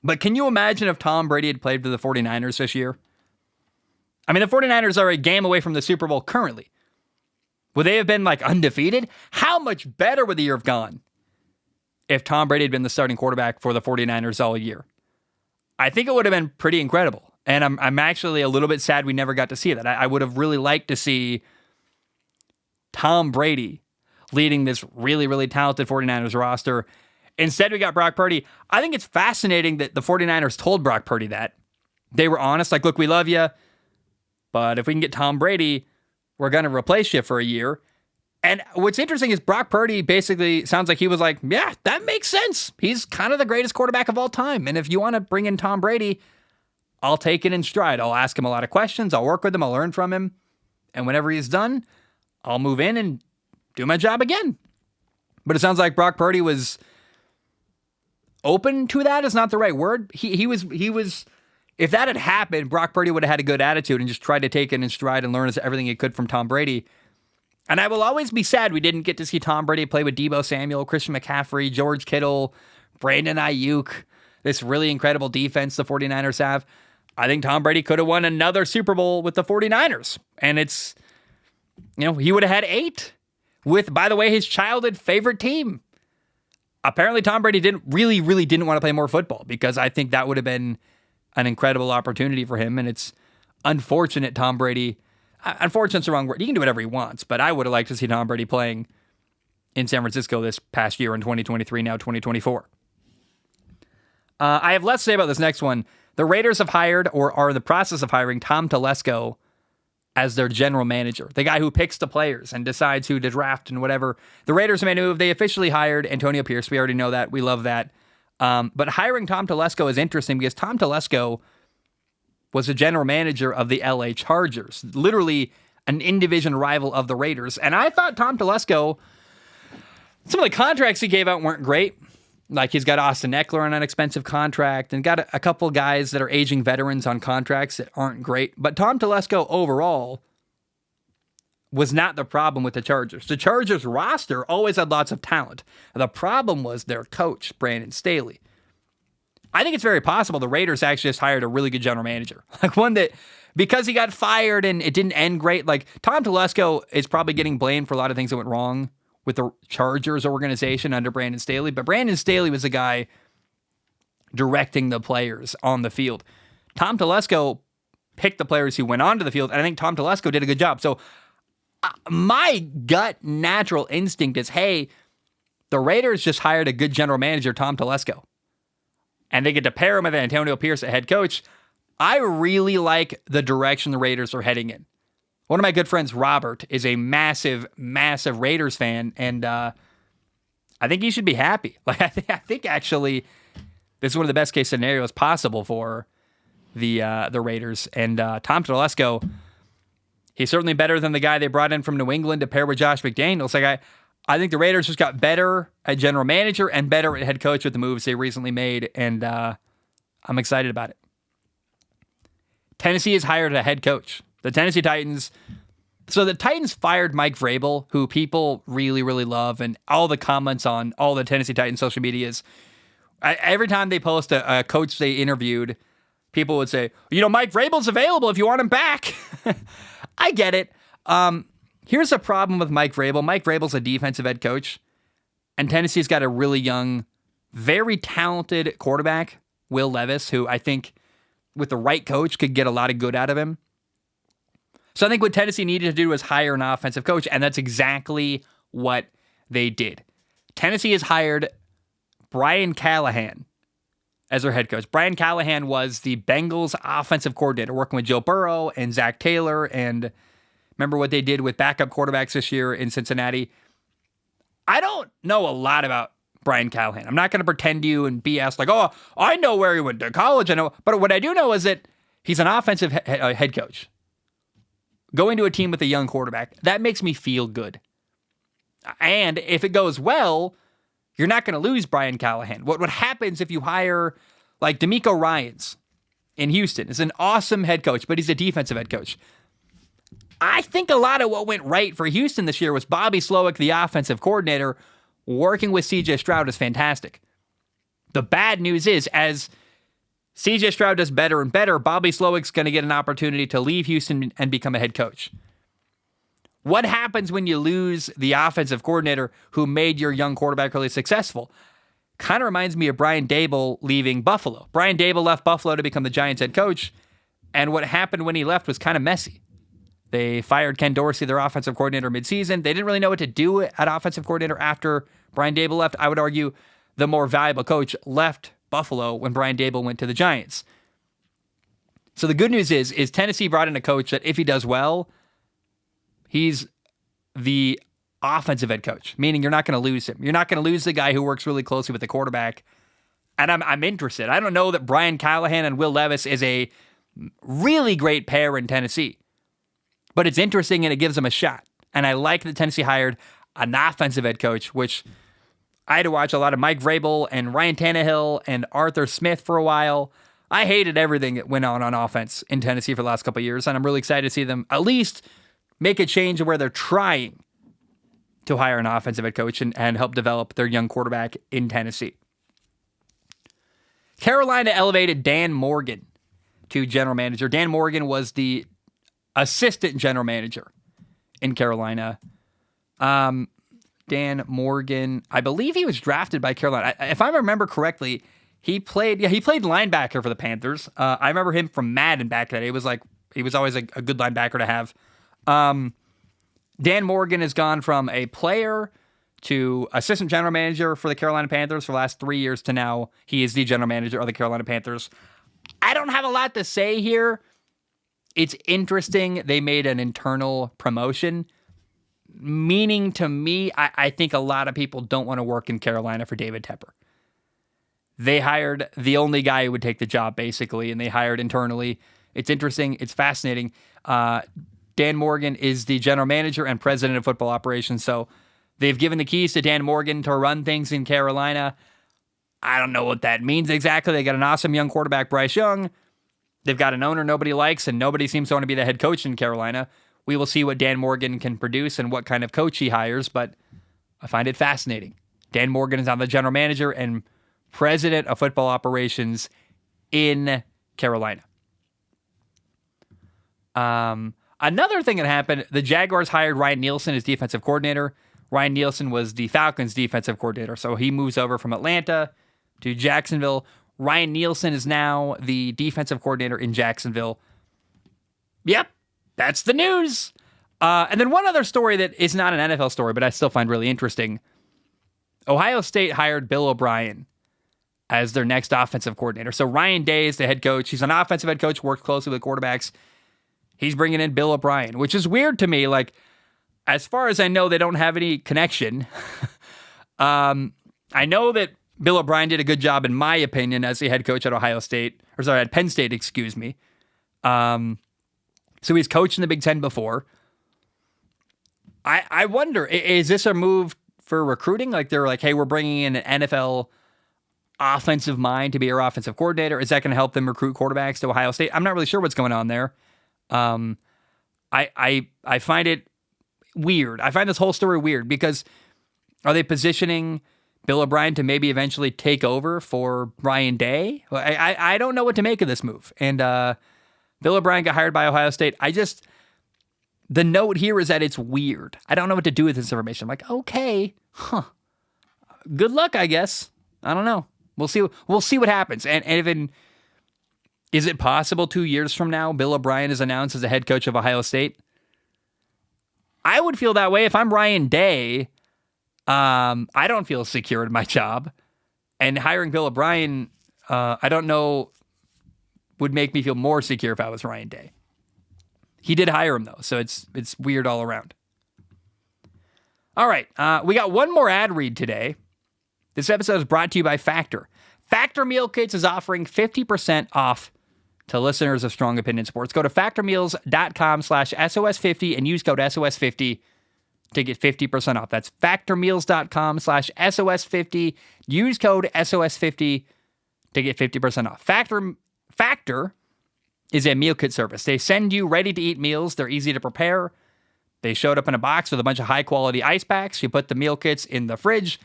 But can you imagine if Tom Brady had played for the 49ers this year? I mean, the 49ers are a game away from the Super Bowl currently. Would they have been like undefeated? How much better would the year have gone if Tom Brady had been the starting quarterback for the 49ers all year? I think it would have been pretty incredible. And I'm actually a little bit sad we never got to see that. I would have really liked to see Tom Brady leading this really, really talented 49ers roster. Instead, we got Brock Purdy. I think it's fascinating that the 49ers told Brock Purdy that. They were honest, like, look, we love you, but if we can get Tom Brady, we're going to replace you for a year. And what's interesting is Brock Purdy basically sounds like he was like, yeah, that makes sense. He's kind of the greatest quarterback of all time. And if you want to bring in Tom Brady, I'll take it in stride. I'll ask him a lot of questions. I'll work with him. I'll learn from him. And whenever he's done, I'll move in and do my job again. But it sounds like Brock Purdy was open to that is not the right word. He was, if that had happened, Brock Purdy would have had a good attitude and just tried to take it in stride and learn everything he could from Tom Brady. And I will always be sad we didn't get to see Tom Brady play with Deebo Samuel, Christian McCaffrey, George Kittle, Brandon Ayuk, this really incredible defense the 49ers have. I think Tom Brady could have won another Super Bowl with the 49ers. And it's, he would have had 8 with, by the way, his childhood favorite team. Apparently Tom Brady really didn't want to play more football because I think that would have been an incredible opportunity for him. And it's unfortunate Tom Brady, unfortunate's the wrong word. He can do whatever he wants, but I would have liked to see Tom Brady playing in San Francisco this past year in 2023, now 2024. I have less to say about this next one. The Raiders have hired or are in the process of hiring Tom Telesco as their general manager, the guy who picks the players and decides who to draft and whatever. The Raiders made a move. They officially hired Antonio Pierce. We already know that. We love that. But hiring Tom Telesco is interesting because Tom Telesco was the general manager of the LA Chargers, literally an in-division rival of the Raiders. And I thought Tom Telesco, some of the contracts he gave out weren't great. Like he's got Austin Eckler on an expensive contract and got a couple guys that are aging veterans on contracts that aren't great. But Tom Telesco overall was not the problem with the Chargers. The Chargers roster always had lots of talent. The problem was their coach, Brandon Staley. I think it's very possible the Raiders actually just hired a really good general manager. Like one that, because he got fired and it didn't end great, like Tom Telesco is probably getting blamed for a lot of things that went wrong with the Chargers organization under Brandon Staley. But Brandon Staley was the guy directing the players on the field. Tom Telesco picked the players who went onto the field, and I think Tom Telesco did a good job. So my gut natural instinct is, hey, the Raiders just hired a good general manager, Tom Telesco, and they get to pair him with Antonio Pierce at head coach. I really like the direction the Raiders are heading in. One of my good friends, Robert, is a massive Raiders fan, and I think he should be happy. Like I think actually this is one of the best case scenarios possible for the Raiders. And Tom Telesco, he's certainly better than the guy they brought in from New England to pair with Josh McDaniels. Like I think the Raiders just got better at general manager and better at head coach with the moves they recently made, and I'm excited about it. Tennessee has hired a head coach. The Tennessee Titans. So the Titans fired Mike Vrabel, who people really love, and all the comments on all the Tennessee Titans social medias. Every time they post a coach they interviewed, people would say, Mike Vrabel's available if you want him back. I get it. Here's a problem with Mike Vrabel. Mike Vrabel's a defensive head coach, and Tennessee's got a really young, very talented quarterback, Will Levis, who I think with the right coach could get a lot of good out of him. So I think what Tennessee needed to do was hire an offensive coach, and that's exactly what they did. Tennessee has hired Brian Callahan as their head coach. Brian Callahan was the Bengals offensive coordinator, working with Joe Burrow and Zach Taylor, and remember what they did with backup quarterbacks this year in Cincinnati. I don't know a lot about Brian Callahan. I'm not going to pretend to you and BS like, oh, I know where he went to college. I know, but what I do know is that he's an offensive head coach. Going to a team with a young quarterback, that makes me feel good. And if it goes well, you're not going to lose Brian Callahan. What happens if you hire like DeMeco Ryans in Houston? Is an awesome head coach, but he's a defensive head coach. I think a lot of what went right for Houston this year was Bobby Slowick, the offensive coordinator, working with CJ Stroud is fantastic. The bad news is, as CJ Stroud does better and better, Bobby Slowick's going to get an opportunity to leave Houston and become a head coach. What happens when you lose the offensive coordinator who made your young quarterback really successful? Kind of reminds me of Brian Daboll leaving Buffalo. Brian Daboll left Buffalo to become the Giants head coach, and what happened when he left was kind of messy. They fired Ken Dorsey, their offensive coordinator, midseason. They didn't really know what to do at offensive coordinator after Brian Daboll left. I would argue the more valuable coach left Buffalo when Brian Daboll went to the Giants. So the good news is Tennessee brought in a coach that if he does well, he's the offensive head coach, meaning you're not going to lose him. You're not going to lose the guy who works really closely with the quarterback. And I'm interested. I don't know that Brian Callahan and Will Levis is a really great pair in Tennessee. But it's interesting and it gives them a shot. And I like that Tennessee hired an offensive head coach, which I had to watch a lot of Mike Vrabel and Ryan Tannehill and Arthur Smith for a while. I hated everything that went on offense in Tennessee for the last couple of years, and I'm really excited to see them at least make a change where they're trying to hire an offensive head coach and help develop their young quarterback in Tennessee. Carolina elevated Dan Morgan to general manager. Dan Morgan was the assistant general manager in Carolina. Dan Morgan, I believe he was drafted by Carolina. If I remember correctly, he played linebacker for the Panthers. I remember him from Madden back then. He was always a good linebacker to have. Dan Morgan has gone from a player to assistant general manager for the Carolina Panthers for the last 3 years to now he is the general manager of the Carolina Panthers. I don't have a lot to say here. It's interesting they made an internal promotion, meaning to me, I think a lot of people don't want to work in Carolina for David Tepper. They hired the only guy who would take the job, basically, and they hired internally. It's interesting. It's fascinating. Dan Morgan is the general manager and president of football operations, so they've given the keys to Dan Morgan to run things in Carolina. I don't know what that means exactly. They got an awesome young quarterback, Bryce Young. They've got an owner nobody likes, and nobody seems to want to be the head coach in Carolina. We will see what Dan Morgan can produce and what kind of coach he hires, but I find it fascinating. Dan Morgan is now the general manager and president of football operations in Carolina. Another thing that happened, the Jaguars hired Ryan Nielsen as defensive coordinator. Ryan Nielsen was the Falcons' defensive coordinator, so he moves over from Atlanta to Jacksonville. Ryan Nielsen is now the defensive coordinator in Jacksonville. Yep, that's the news. And then one other story that is not an NFL story, but I still find really interesting. Ohio State hired Bill O'Brien as their next offensive coordinator. So Ryan Day is the head coach. He's an offensive head coach, works closely with quarterbacks. He's bringing in Bill O'Brien, which is weird to me. Like, as far as I know, they don't have any connection. I know that Bill O'Brien did a good job, in my opinion, as the head coach at at Penn State, excuse me. So he's coached in the Big Ten before. I wonder, is this a move for recruiting? Like, they're like, hey, we're bringing in an NFL offensive mind to be our offensive coordinator. Is that going to help them recruit quarterbacks to Ohio State? I'm not really sure what's going on there. I find it weird. I find this whole story weird because are they positioning Bill O'Brien to maybe eventually take over for Ryan Day? I don't know what to make of this move. And Bill O'Brien got hired by Ohio State. The note here is that it's weird. I don't know what to do with this information. I'm like, okay, good luck, I guess. I don't know. We'll see what happens. And even, is it possible 2 years from now, Bill O'Brien is announced as the head coach of Ohio State? I would feel that way if I'm Ryan Day. I don't feel secure in my job. And hiring Bill O'Brien, I don't know, would make me feel more secure if I was Ryan Day. He did hire him, though, so it's weird all around. All right, we got one more ad read today. This episode is brought to you by Factor. Factor Meal Kits is offering 50% off to listeners of Strong Opinion Sports. Go to factormeals.com/SOS50 and use code SOS50 to get 50% off. That's factormeals.com/SOS50. Use code SOS50 to get 50% off. Factor is a meal kit service. They send you ready-to-eat meals. They're easy to prepare. They showed up in a box with a bunch of high-quality ice packs. You put the meal kits in the fridge,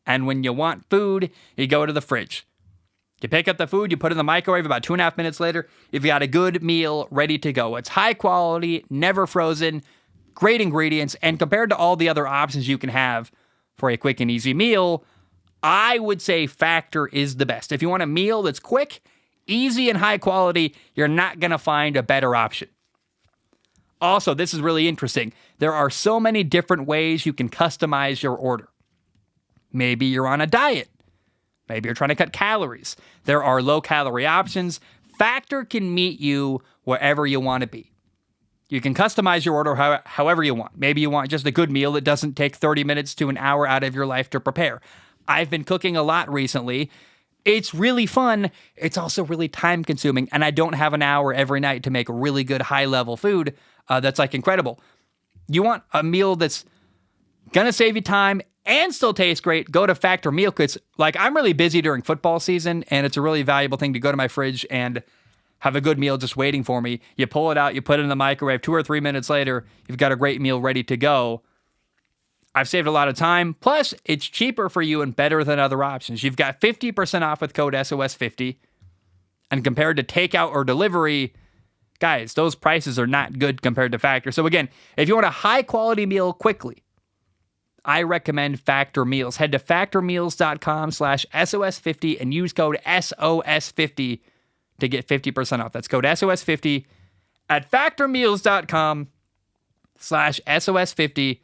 and when you want food, you go to the fridge. You pick up the food, you put it in the microwave. About 2.5 minutes later, you've got a good meal ready to go. It's high quality, never frozen, great ingredients, and compared to all the other options you can have for a quick and easy meal, I would say Factor is the best. If you want a meal that's quick, easy, and high quality, you're not going to find a better option. Also, this is really interesting. There are so many different ways you can customize your order. Maybe you're on a diet. Maybe you're trying to cut calories. There are low-calorie options. Factor can meet you wherever you want to be. You can customize your order however you want. Maybe you want just a good meal that doesn't take 30 minutes to an hour out of your life to prepare. I've been cooking a lot recently. It's really fun. It's also really time-consuming, and I don't have an hour every night to make really good high-level food. that's like incredible. You want a meal that's going to save you time and still taste great, go to Factor Meal Kits. Like, I'm really busy during football season, and it's a really valuable thing to go to my fridge and have a good meal just waiting for me. You pull it out, you put it in the microwave, 2 or 3 minutes later, you've got a great meal ready to go. I've saved a lot of time. Plus, it's cheaper for you and better than other options. You've got 50% off with code SOS50. And compared to takeout or delivery, guys, those prices are not good compared to Factor. So again, if you want a high-quality meal quickly, I recommend Factor Meals. Head to factormeals.com/SOS50 and use code SOS50 to get 50% off. That's code SOS50 at factormeals.com/SOS50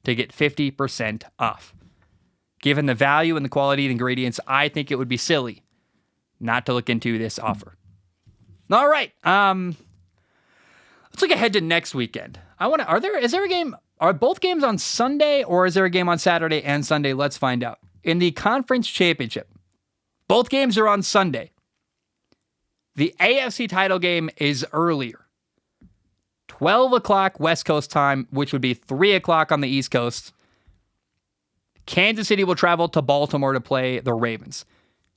to get 50% off. Given the value and the quality of the ingredients, I think it would be silly not to look into this offer. All right. Let's look ahead to next weekend. Is there a game? Are both games on Sunday, or is there a game on Saturday and Sunday? Let's find out. In the conference championship, both games are on Sunday. The AFC title game is earlier. 12 o'clock West Coast time, which would be 3 o'clock on the East Coast. Kansas City will travel to Baltimore to play the Ravens.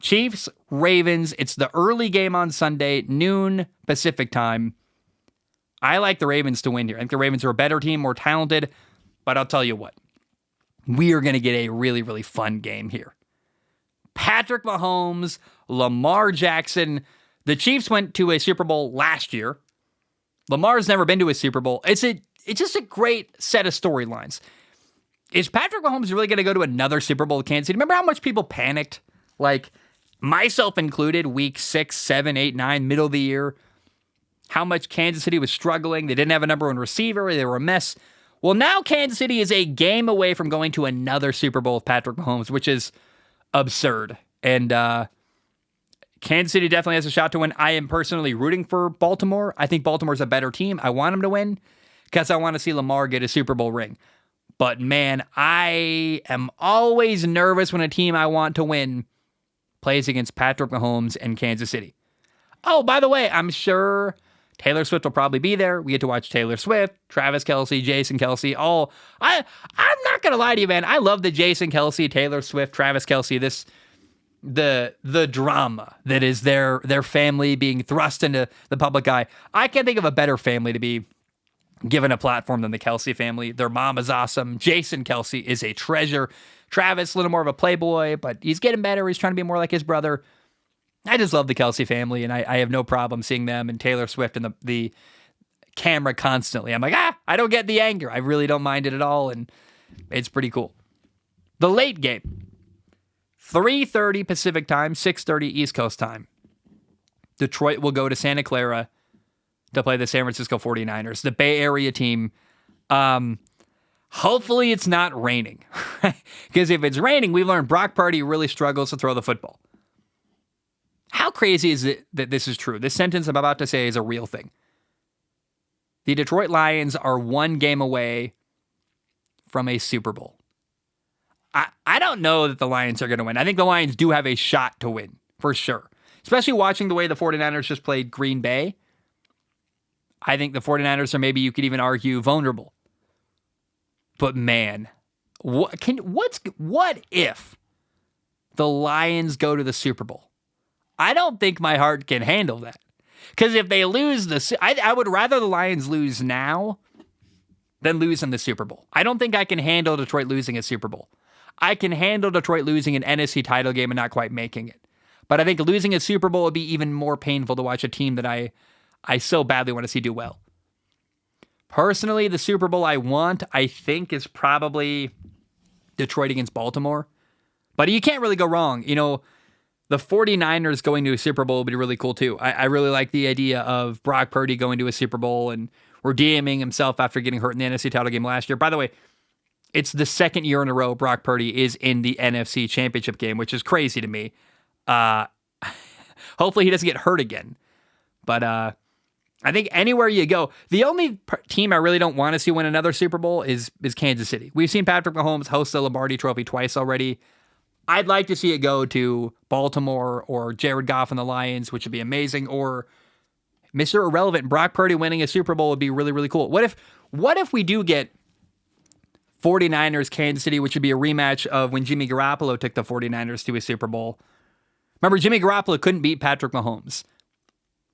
Chiefs, Ravens, it's the early game on Sunday, noon Pacific time. I like the Ravens to win here. I think the Ravens are a better team, more talented, but I'll tell you what. We are going to get a really, really fun game here. Patrick Mahomes, Lamar Jackson. The Chiefs went to a Super Bowl last year. Lamar's never been to a Super Bowl. It's just a great set of storylines. Is Patrick Mahomes really going to go to another Super Bowl with Kansas City? Remember how much people panicked? Like, myself included, week 6, 7, 8, 9, middle of the year. How much Kansas City was struggling. They didn't have a number one receiver. They were a mess. Well, now Kansas City is a game away from going to another Super Bowl with Patrick Mahomes, which is absurd. And Kansas City definitely has a shot to win. I am personally rooting for Baltimore. I think Baltimore's a better team. I want them to win because I want to see Lamar get a Super Bowl ring. But man, I am always nervous when a team I want to win plays against Patrick Mahomes and Kansas City. Oh, by the way, I'm sure Taylor Swift will probably be there. We get to watch Taylor Swift, Travis Kelce, Jason Kelce. I'm not gonna lie to you, man. I love the Jason Kelce, Taylor Swift, Travis Kelce. The drama that is their family being thrust into the public eye. I can't think of a better family to be given a platform than the Kelce family. Their mom is awesome. Jason Kelce is a treasure. Travis, a little more of a playboy, but he's getting better. He's trying to be more like his brother. I just love the Kelce family, and I have no problem seeing them and Taylor Swift in the camera constantly. I'm like, I don't get the anger. I really don't mind it at all, and it's pretty cool. The late game, 3:30 Pacific time, 6:30 East Coast time. Detroit will go to Santa Clara to play the San Francisco 49ers, the Bay Area team. Hopefully it's not raining, because if it's raining, we've learned Brock Purdy really struggles to throw the football. How crazy is it that this is true? This sentence I'm about to say is a real thing. The Detroit Lions are one game away from a Super Bowl. I don't know that the Lions are going to win. I think the Lions do have a shot to win, for sure. Especially watching the way the 49ers just played Green Bay. I think the 49ers are, maybe you could even argue, vulnerable. But man, what if the Lions go to the Super Bowl? I don't think my heart can handle that. Because if they lose I would rather the Lions lose now than lose in the Super Bowl. I don't think I can handle Detroit losing a Super Bowl. I can handle Detroit losing an NFC title game and not quite making it. But I think losing a Super Bowl would be even more painful to watch a team that I so badly want to see do well. Personally, the Super Bowl I want, I think, is probably Detroit against Baltimore. But you can't really go wrong. You know, the 49ers going to a Super Bowl would be really cool too. I really like the idea of Brock Purdy going to a Super Bowl and redeeming himself after getting hurt in the NFC title game last year. By the way, it's the second year in a row Brock Purdy is in the NFC Championship game, which is crazy to me. Hopefully he doesn't get hurt again. But I think anywhere you go, the only team I really don't want to see win another Super Bowl is Kansas City. We've seen Patrick Mahomes host the Lombardi Trophy twice already. I'd like to see it go to Baltimore or Jared Goff and the Lions, which would be amazing, or Mr. Irrelevant, Brock Purdy winning a Super Bowl would be really, really cool. What if we do get 49ers, Kansas City, which would be a rematch of when Jimmy Garoppolo took the 49ers to a Super Bowl? Remember, Jimmy Garoppolo couldn't beat Patrick Mahomes.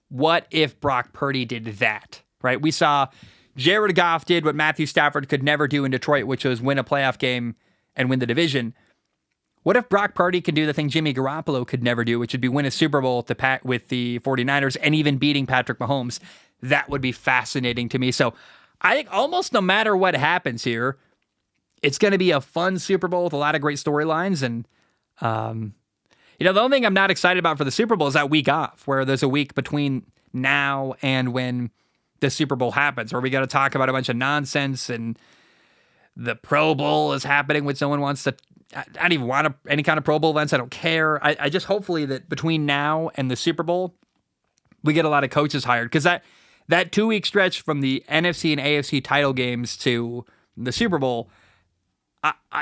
What if Brock Purdy did that, right? We saw Jared Goff did what Matthew Stafford could never do in Detroit, which was win a playoff game and win the division. What if Brock Purdy can do the thing Jimmy Garoppolo could never do, which would be win a Super Bowl with the 49ers and even beating Patrick Mahomes? That would be fascinating to me. So I think almost no matter what happens here, it's going to be a fun Super Bowl with a lot of great storylines. And, the only thing I'm not excited about for the Super Bowl is that week off, where there's a week between now and when the Super Bowl happens, where we got to talk about a bunch of nonsense and the Pro Bowl is happening, which no one wants to. I don't even want any kind of Pro Bowl events. I don't care. I just hopefully that between now and the Super Bowl, we get a lot of coaches hired, because that 2-week stretch from the NFC and AFC title games to the Super Bowl,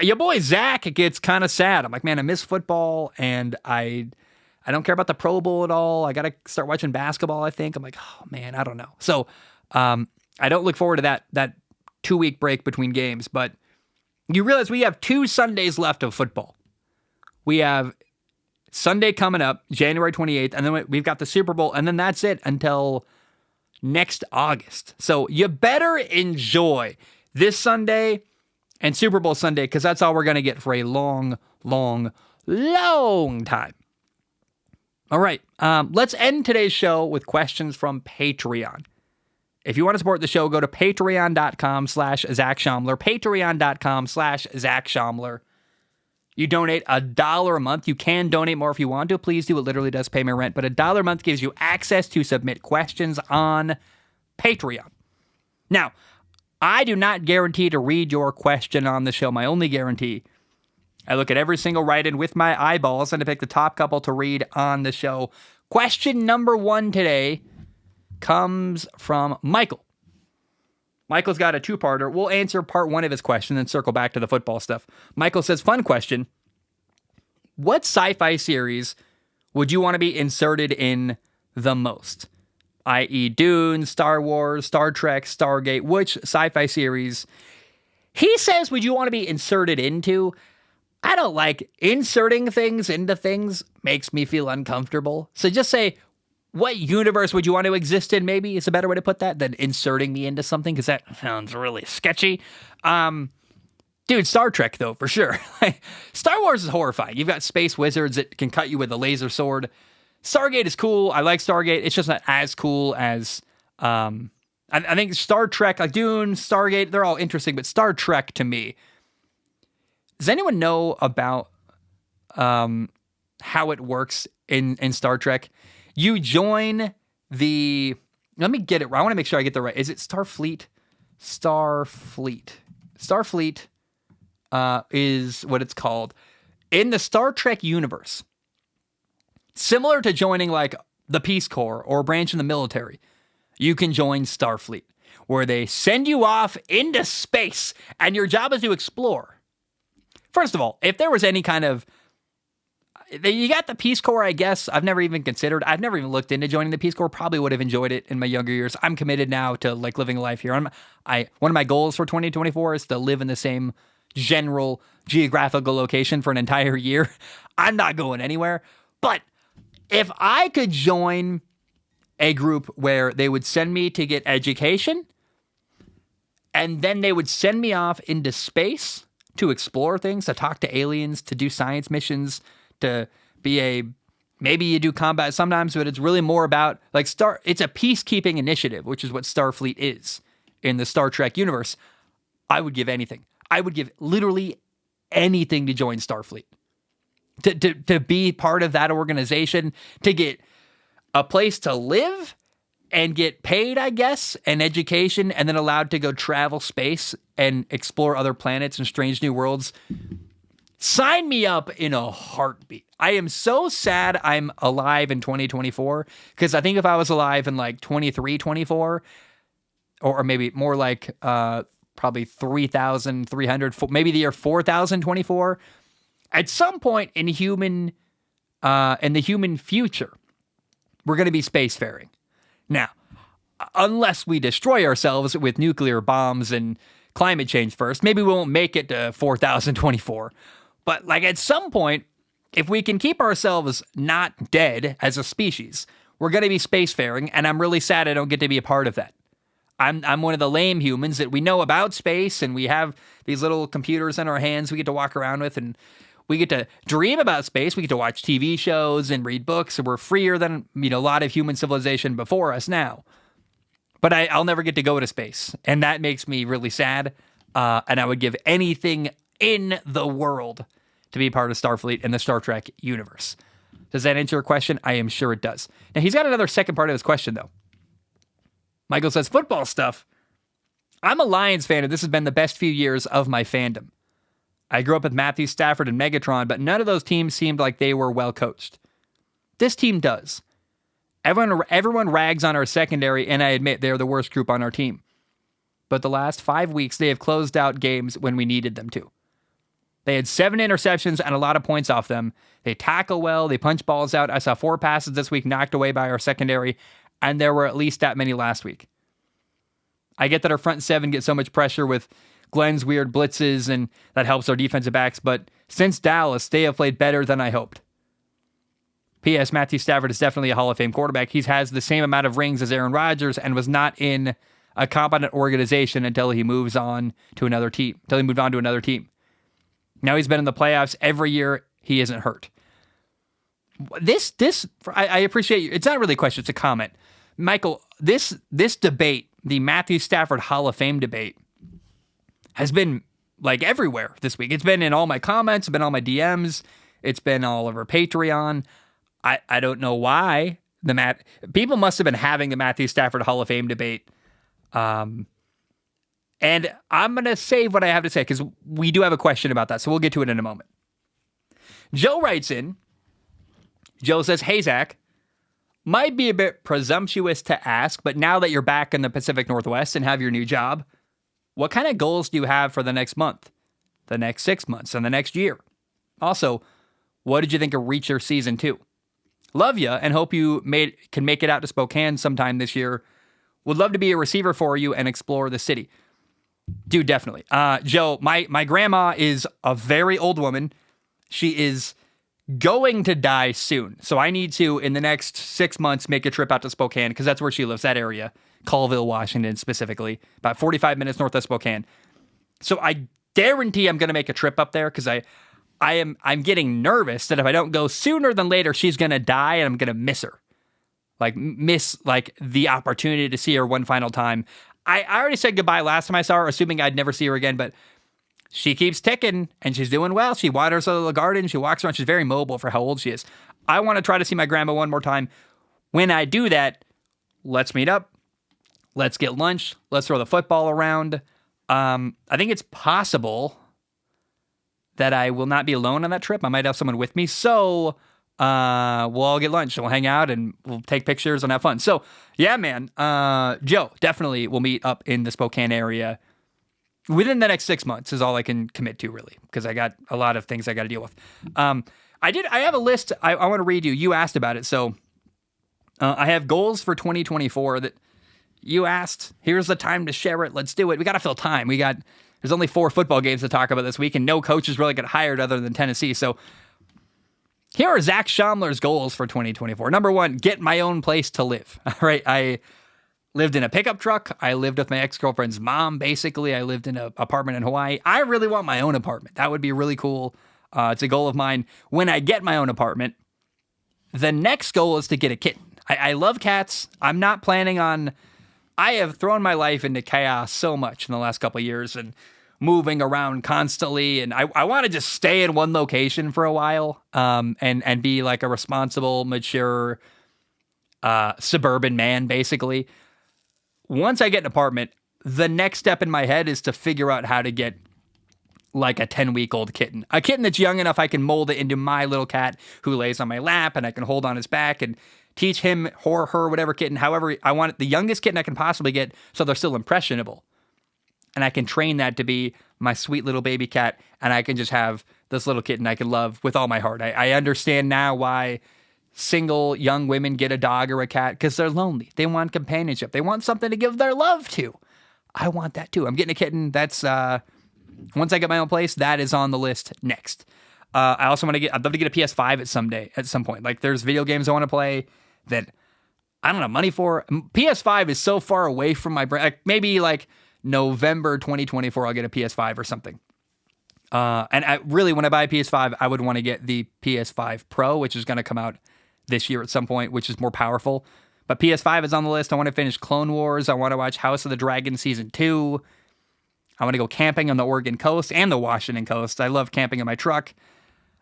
your boy Zach gets kind of sad. I'm like, man, I miss football, and I don't care about the Pro Bowl at all. I got to start watching basketball, I think. I'm like, oh, man, I don't know. So I don't look forward to that 2-week break between games, but you realize we have 2 Sundays left of football. We have Sunday coming up, January 28th, and then we've got the Super Bowl, and then that's it until next August. So you better enjoy this Sunday and Super Bowl Sunday, because that's all we're going to get for a long, long, long time. All right, let's end today's show with questions from Patreon. If you want to support the show, go to patreon.com/Zach Schaumler, patreon.com/Zach Schaumler. You donate $1 a month. You can donate more if you want to. Please do. It literally does pay my rent. But $1 a month gives you access to submit questions on Patreon. Now, I do not guarantee to read your question on the show. My only guarantee, I look at every single write-in with my eyeballs and I pick the top couple to read on the show. Question number 1 today comes from Michael. Michael's got a 2-parter. We'll answer part 1 of his question and circle back to the football stuff. Michael says, fun question. What sci-fi series would you want to be inserted in the most? I.e. Dune, Star Wars, Star Trek, Stargate. Which sci-fi series? He says, would you want to be inserted into? I don't like inserting things into things. Makes me feel uncomfortable. So just say, what universe would you want to exist in, maybe, is a better way to put that than inserting me into something, because that sounds really sketchy. Dude, Star Trek, though, for sure. Star Wars is horrifying. You've got space wizards that can cut you with a laser sword. Stargate is cool. I like Stargate. It's just not as cool as... I think Star Trek, like Dune, Stargate, they're all interesting, but Star Trek, to me... Does anyone know about how it works in Star Trek? You join the... Let me get it right. I want to make sure I get the right... Is it Starfleet? Starfleet is what it's called. In the Star Trek universe, similar to joining like the Peace Corps or a branch in the military, you can join Starfleet, where they send you off into space and your job is to explore. First of all, if there was any kind of... You got the Peace Corps, I guess. I've never even looked into joining the Peace Corps. Probably would have enjoyed it in my younger years. I'm committed now to like living a life here. One of my goals for 2024 is to live in the same general geographical location for an entire year. I'm not going anywhere. But if I could join a group where they would send me to get education, and then they would send me off into space to explore things, to talk to aliens, to do science missions, to be maybe you do combat sometimes, but it's really more about like it's a peacekeeping initiative, which is what Starfleet is in the Star Trek universe. I would give anything. I would give literally anything to join Starfleet, to be part of that organization, to get a place to live and get paid, I guess, and education, and then allowed to go travel space and explore other planets and strange new worlds. Sign me up in a heartbeat. I am so sad I'm alive in 2024, because I think if I was alive in like 23, 24, or maybe more like probably 3,300, maybe the year 4,024, at some point in the human future, we're going to be spacefaring. Now, unless we destroy ourselves with nuclear bombs and climate change first. Maybe we won't make it to 4024. But like at some point, if we can keep ourselves not dead as a species, we're going to be spacefaring, and I'm really sad I don't get to be a part of that. I'm one of the lame humans that we know about space, and we have these little computers in our hands we get to walk around with, and we get to dream about space. We get to watch TV shows and read books, and we're freer than a lot of human civilization before us now. But I'll never get to go to space, and that makes me really sad. And I would give anything in the world to be part of Starfleet and the Star Trek universe. Does that answer your question? I am sure it does. Now, he's got another second part of his question, though. Michael says, football stuff. I'm a Lions fan, and this has been the best few years of my fandom. I grew up with Matthew Stafford and Megatron, but none of those teams seemed like they were well coached. This team does. Everyone rags on our secondary, and I admit they're the worst group on our team. But the last 5 weeks, they have closed out games when we needed them to. They had 7 interceptions and a lot of points off them. They tackle well. They punch balls out. I saw 4 passes this week knocked away by our secondary, and there were at least that many last week. I get that our front 7 get so much pressure with Glenn's weird blitzes, and that helps our defensive backs, but since Dallas, they have played better than I hoped. P.S. Matthew Stafford is definitely a Hall of Fame quarterback. He has the same amount of rings as Aaron Rodgers and was not in a competent organization until he moved on to another team. Now he's been in the playoffs every year. He isn't hurt. I appreciate you. It's not really a question. It's a comment. Michael, this debate, the Matthew Stafford Hall of Fame debate, has been like everywhere this week. It's been in all my comments. It's been on my DMs. It's been all over Patreon. I don't know why people must have been having the Matthew Stafford Hall of Fame debate. And I'm going to save what I have to say because we do have a question about that. So we'll get to it in a moment. Joe writes in. Joe says, hey, Zach, might be a bit presumptuous to ask, but now that you're back in the Pacific Northwest and have your new job, what kind of goals do you have for the next month, the next 6 months, and the next year? Also, what did you think of Reacher Season 2? Love you and hope you can make it out to Spokane sometime this year. Would love to be a receiver for you and explore the city. Dude, definitely. Joe, my grandma is a very old woman. She is going to die soon. So I need to, in the next 6 months, make a trip out to Spokane because that's where she lives, that area. Colville, Washington, specifically. About 45 minutes north of Spokane. So I guarantee I'm going to make a trip up there because I'm getting nervous that if I don't go sooner than later, she's going to die and I'm going to miss her. Miss the opportunity to see her one final time. I already said goodbye last time I saw her, assuming I'd never see her again, but she keeps ticking and she's doing well. She waters a little garden. She walks around. She's very mobile for how old she is. I want to try to see my grandma one more time. When I do that, let's meet up. Let's get lunch. Let's throw the football around. I think it's possible that I will not be alone on that trip. I might have someone with me. So we'll all get lunch. We'll hang out and we'll take pictures and have fun. So yeah, man. Joe, definitely we'll meet up in the Spokane area within the next 6 months is all I can commit to, really, because I got a lot of things I got to deal with. I have a list. I want to read you. You asked about it. So I have goals for 2024 that you asked. Here's the time to share it. Let's do it. We got to fill time. There's only 4 football games to talk about this week, and no coaches really got hired other than Tennessee. So here are Zach Schaumler's goals for 2024. Number 1, get my own place to live. All right. I lived in a pickup truck. I lived with my ex-girlfriend's mom, basically. I lived in an apartment in Hawaii. I really want my own apartment. That would be really cool. It's a goal of mine. When I get my own apartment, the next goal is to get a kitten. I love cats. I'm not planning on... I have thrown my life into chaos so much in the last couple of years and moving around constantly. And I want to just stay in one location for a while and be like a responsible, mature, suburban man, basically. Once I get an apartment, the next step in my head is to figure out how to get like a 10-week-old kitten. A kitten that's young enough I can mold it into my little cat who lays on my lap and I can hold on his back and teach him or her, whatever kitten, however I want it, the youngest kitten I can possibly get so they're still impressionable. And I can train that to be my sweet little baby cat, and I can just have this little kitten I can love with all my heart. I understand now why single young women get a dog or a cat because they're lonely. They want companionship. They want something to give their love to. I want that too. I'm getting a kitten. That's once I get my own place, that is on the list next. I also want to I'd love to get a PS5 at some point. Like there's video games I want to play that I don't have money for. PS5 is so far away from my brain. Like maybe like November 2024, I'll get a PS5 or something. And I really, when I buy a PS5, I would want to get the PS5 Pro, which is going to come out this year at some point, which is more powerful. But PS5 is on the list. I want to finish Clone Wars. I want to watch House of the Dragon Season 2. I want to go camping on the Oregon coast and the Washington coast. I love camping in my truck.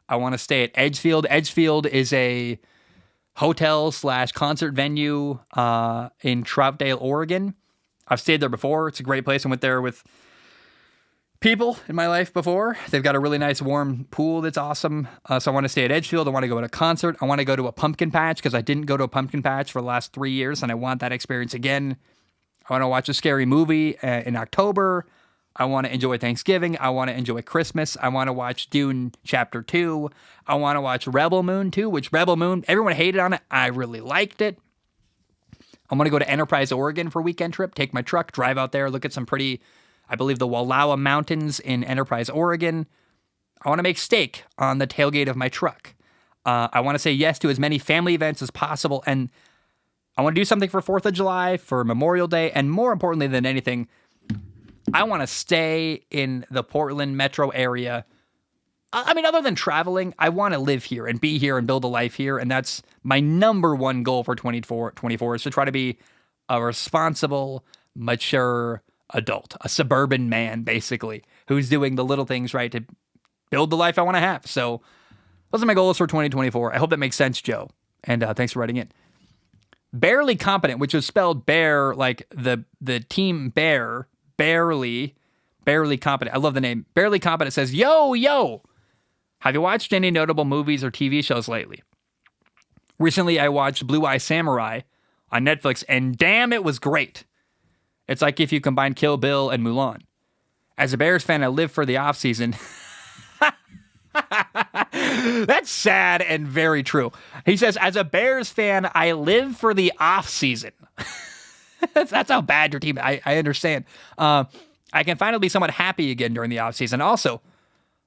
I want to stay at Edgefield. Edgefield is a hotel/concert venue in Troutdale, Oregon. I've stayed there before. It's a great place. I went there with people in my life before. They've got a really nice warm pool that's awesome. So I want to stay at Edgefield. I want to go to a concert. I want to go to a pumpkin patch because I didn't go to a pumpkin patch for the last 3 years, and I want that experience again. I want to watch a scary movie in October. I want to enjoy Thanksgiving. I want to enjoy Christmas. I want to watch Dune Chapter 2. I want to watch Rebel Moon 2, which Rebel Moon, everyone hated on it. I really liked it. I want to go to Enterprise, Oregon for a weekend trip, take my truck, drive out there, look at some pretty, I believe, the Wallowa Mountains in Enterprise, Oregon. I want to make steak on the tailgate of my truck. I want to say yes to as many family events as possible. And I want to do something for 4th of July, for Memorial Day, and more importantly than anything, I want to stay in the Portland metro area. I mean, other than traveling, I want to live here and be here and build a life here. And that's my number one goal for 24 is to try to be a responsible, mature adult, a suburban man, basically, who's doing the little things right to build the life I want to have. So those are my goals for 2024. I hope that makes sense, Joe. And thanks for writing in. Barely Competent, which is spelled bear, like the team bear, barely Competent. I love the name. Barely Competent says, yo, have you watched any notable movies or TV shows lately? Recently, I watched Blue Eye Samurai on Netflix, and damn, it was great. It's like if you combine Kill Bill and Mulan. As a Bears fan, I live for the offseason. That's sad and very true. He says, as a Bears fan, I live for the offseason. That's how bad your team is. I understand. I can finally be somewhat happy again during the offseason. Also,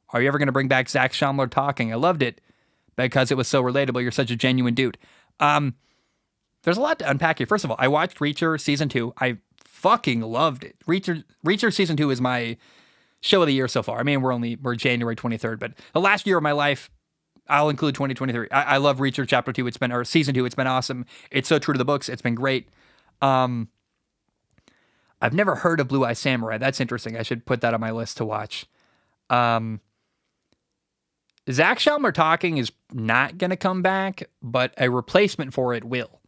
are you ever going to bring back Zach Schaumler talking? I loved it because it was so relatable. You're such a genuine dude. There's a lot to unpack here. First of all, I watched Reacher Season 2. I fucking loved it. Reacher Season 2 is my show of the year so far. I mean, we're January 23rd, but the last year of my life, I'll include 2023. I love Reacher Chapter 2. Or Season 2. It's been awesome. It's so true to the books. It's been great. I've never heard of Blue Eye Samurai. That's interesting. I should put that on my list to watch. Zach Schaumler talking is not going to come back, but a replacement for it will.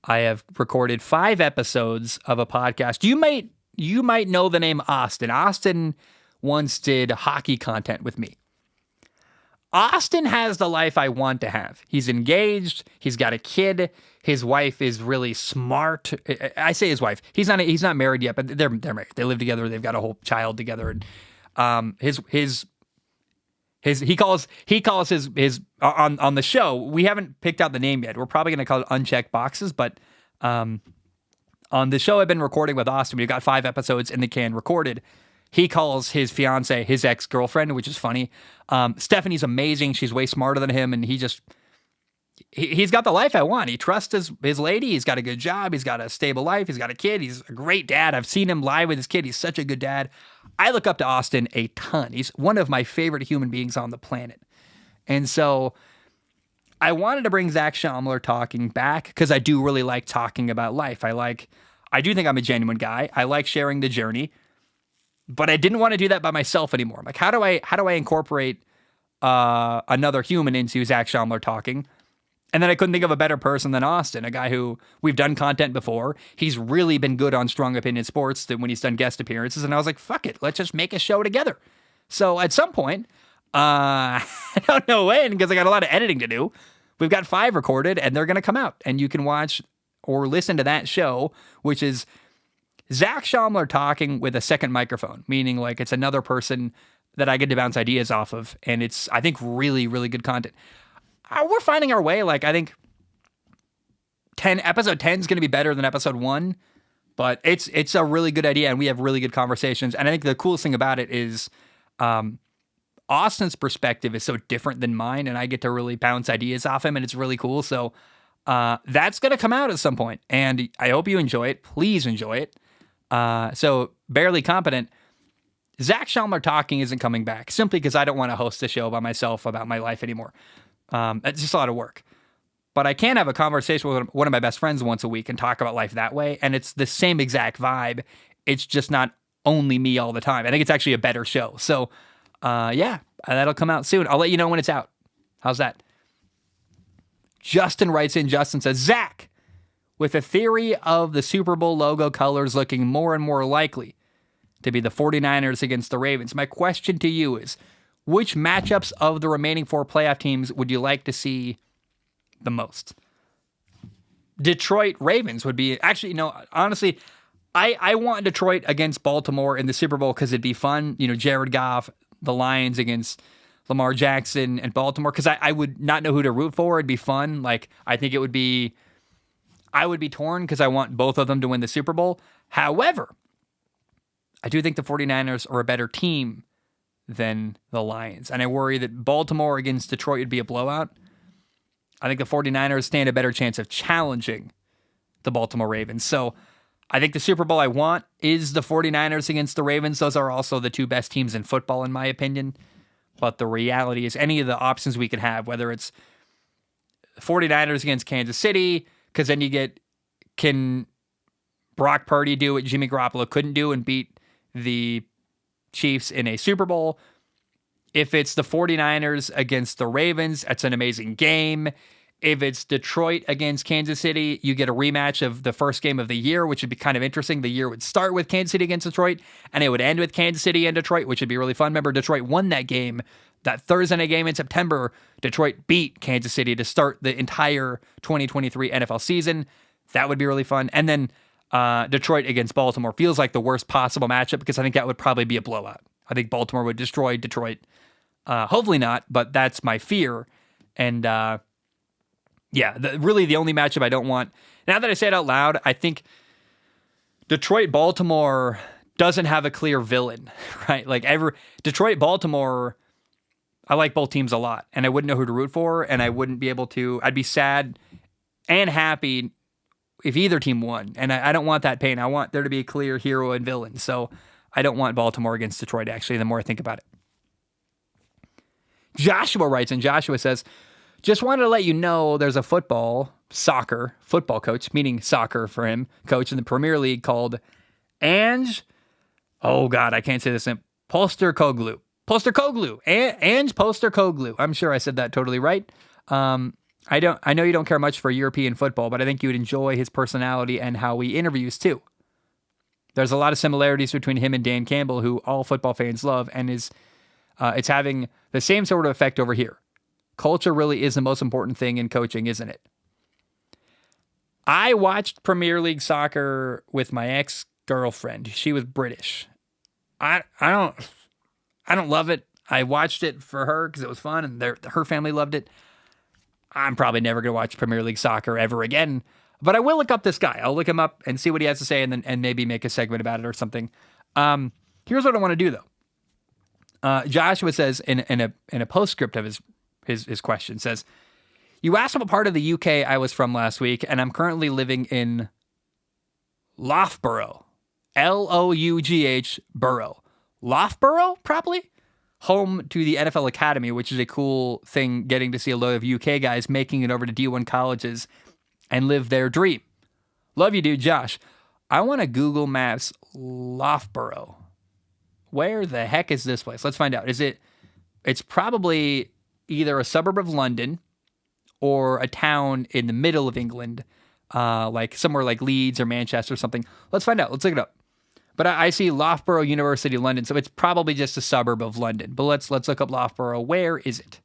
I have recorded 5 episodes of a podcast. You might know the name Austin. Austin once did hockey content with me. Austin has the life I want to have. He's engaged. He's got a kid. His wife is really smart. I say his wife. He's not married yet, but they're married. They live together. They've got a whole child together. And he calls his on the show. We haven't picked out the name yet. We're probably going to call it Unchecked Boxes, but on the show I've been recording with Austin, we've got 5 episodes in the can recorded. He calls his fiance his ex-girlfriend, which is funny. Stephanie's amazing. She's way smarter than him, and he's got the life I want. He trusts his lady. He's got a good job. He's got a stable life. He's got a kid. He's a great dad. I've seen him live with his kid. He's such a good dad. I look up to Austin a ton. He's one of my favorite human beings on the planet. And so I wanted to bring Zach Schaumler talking back because I do really like talking about life. I do think I'm a genuine guy. I like sharing the journey, but I didn't want to do that by myself anymore. I'm like, how do I incorporate another human into Zach Schaumler talking? And then I couldn't think of a better person than Austin, a guy who we've done content before. He's really been good on Strong Opinion Sports when he's done guest appearances. And I was like, fuck it, let's just make a show together. So at some point, I don't know when, because I got a lot of editing to do. We've got 5 recorded, and they're going to come out. And you can watch or listen to that show, which is Zach Schaumler talking with a second microphone, meaning like it's another person that I get to bounce ideas off of. And it's, I think, really, really good content. We're finding our way. Like, I think episode 10 is going to be better than episode 1, but it's a really good idea, and we have really good conversations. And I think the coolest thing about it is Austin's perspective is so different than mine, and I get to really bounce ideas off him, and it's really cool. So that's going to come out at some point, and I hope you enjoy it. Please enjoy it. So Barely Competent, Zach Schaumler Talking isn't coming back simply because I don't want to host a show by myself about my life anymore. It's just a lot of work. But I can have a conversation with one of my best friends once a week and talk about life that way, and it's the same exact vibe. It's just not only me all the time. I think it's actually a better show. So, yeah, that'll come out soon. I'll let you know when it's out. How's that? Justin writes in. Justin says, Zach, with the theory of the Super Bowl logo colors looking more and more likely to be the 49ers against the Ravens, my question to you is, which matchups of the remaining 4 playoff teams would you like to see the most? Detroit Ravens would be, actually, no, honestly, I want Detroit against Baltimore in the Super Bowl because it'd be fun. You know, Jared Goff, the Lions against Lamar Jackson and Baltimore, because I would not know who to root for. It'd be fun. Like, I think I would be torn because I want both of them to win the Super Bowl. However, I do think the 49ers are a better team than the Lions. And I worry that Baltimore against Detroit would be a blowout. I think the 49ers stand a better chance of challenging the Baltimore Ravens. So I think the Super Bowl I want is the 49ers against the Ravens. Those are also the 2 best teams in football, in my opinion. But the reality is any of the options we can have, whether it's 49ers against Kansas City, because then can Brock Purdy do what Jimmy Garoppolo couldn't do and beat the Chiefs in a Super Bowl? If it's the 49ers against the Ravens, that's an amazing game. If it's Detroit against Kansas City, you get a rematch of the first game of the year, which would be kind of interesting. The year would start with Kansas City against Detroit, and it would end with Kansas City and Detroit, which would be really fun. Remember, Detroit won that game, that Thursday night game in September. Detroit beat Kansas City to start the entire 2023 NFL season. That would be really fun. And then Detroit against Baltimore feels like the worst possible matchup because I think that would probably be a blowout. I think Baltimore would destroy Detroit. Hopefully not, but that's my fear. And really the only matchup I don't want. Now that I say it out loud, I think Detroit-Baltimore doesn't have a clear villain, right? Like Detroit-Baltimore, I like both teams a lot, and I wouldn't know who to root for, and I wouldn't be able to. I'd be sad and happy if either team won, and I don't want that pain. I want there to be a clear hero and villain, so I don't want Baltimore against Detroit, actually, the more I think about it. Joshua writes, and Joshua says, just wanted to let you know there's a soccer football coach, meaning soccer for him, coach in the Premier League called Ange, oh God, I can't say this name, Postecoglou. Ange Postecoglou. I'm sure I said that totally right. I know you don't care much for European football, but I think you would enjoy his personality and how he interviews too. There's a lot of similarities between him and Dan Campbell, who all football fans love, and it's having the same sort of effect over here. Culture really is the most important thing in coaching, isn't it? I watched Premier League soccer with my ex-girlfriend. She was British. I don't love it. I watched it for her because it was fun, and her family loved it. I'm probably never going to watch Premier League soccer ever again, but I will look up this guy. I'll look him up and see what he has to say, and maybe make a segment about it or something. Here's what I want to do, though. Joshua says in a postscript of his question, says, you asked what part of the UK I was from last week, and I'm currently living in Loughborough. L-O-U-G-H Borough. Loughborough, probably? Home to the NFL Academy, which is a cool thing, getting to see a lot of UK guys making it over to D1 colleges and live their dream. Love you, dude. Josh, I want to Google Maps Loughborough. Where the heck is this place? Let's find out. It's probably either a suburb of London or a town in the middle of England, like somewhere like Leeds or Manchester or something. Let's find out. Let's look it up. But I see Loughborough University, London, so it's probably just a suburb of London. But let's look up Loughborough. Where is it?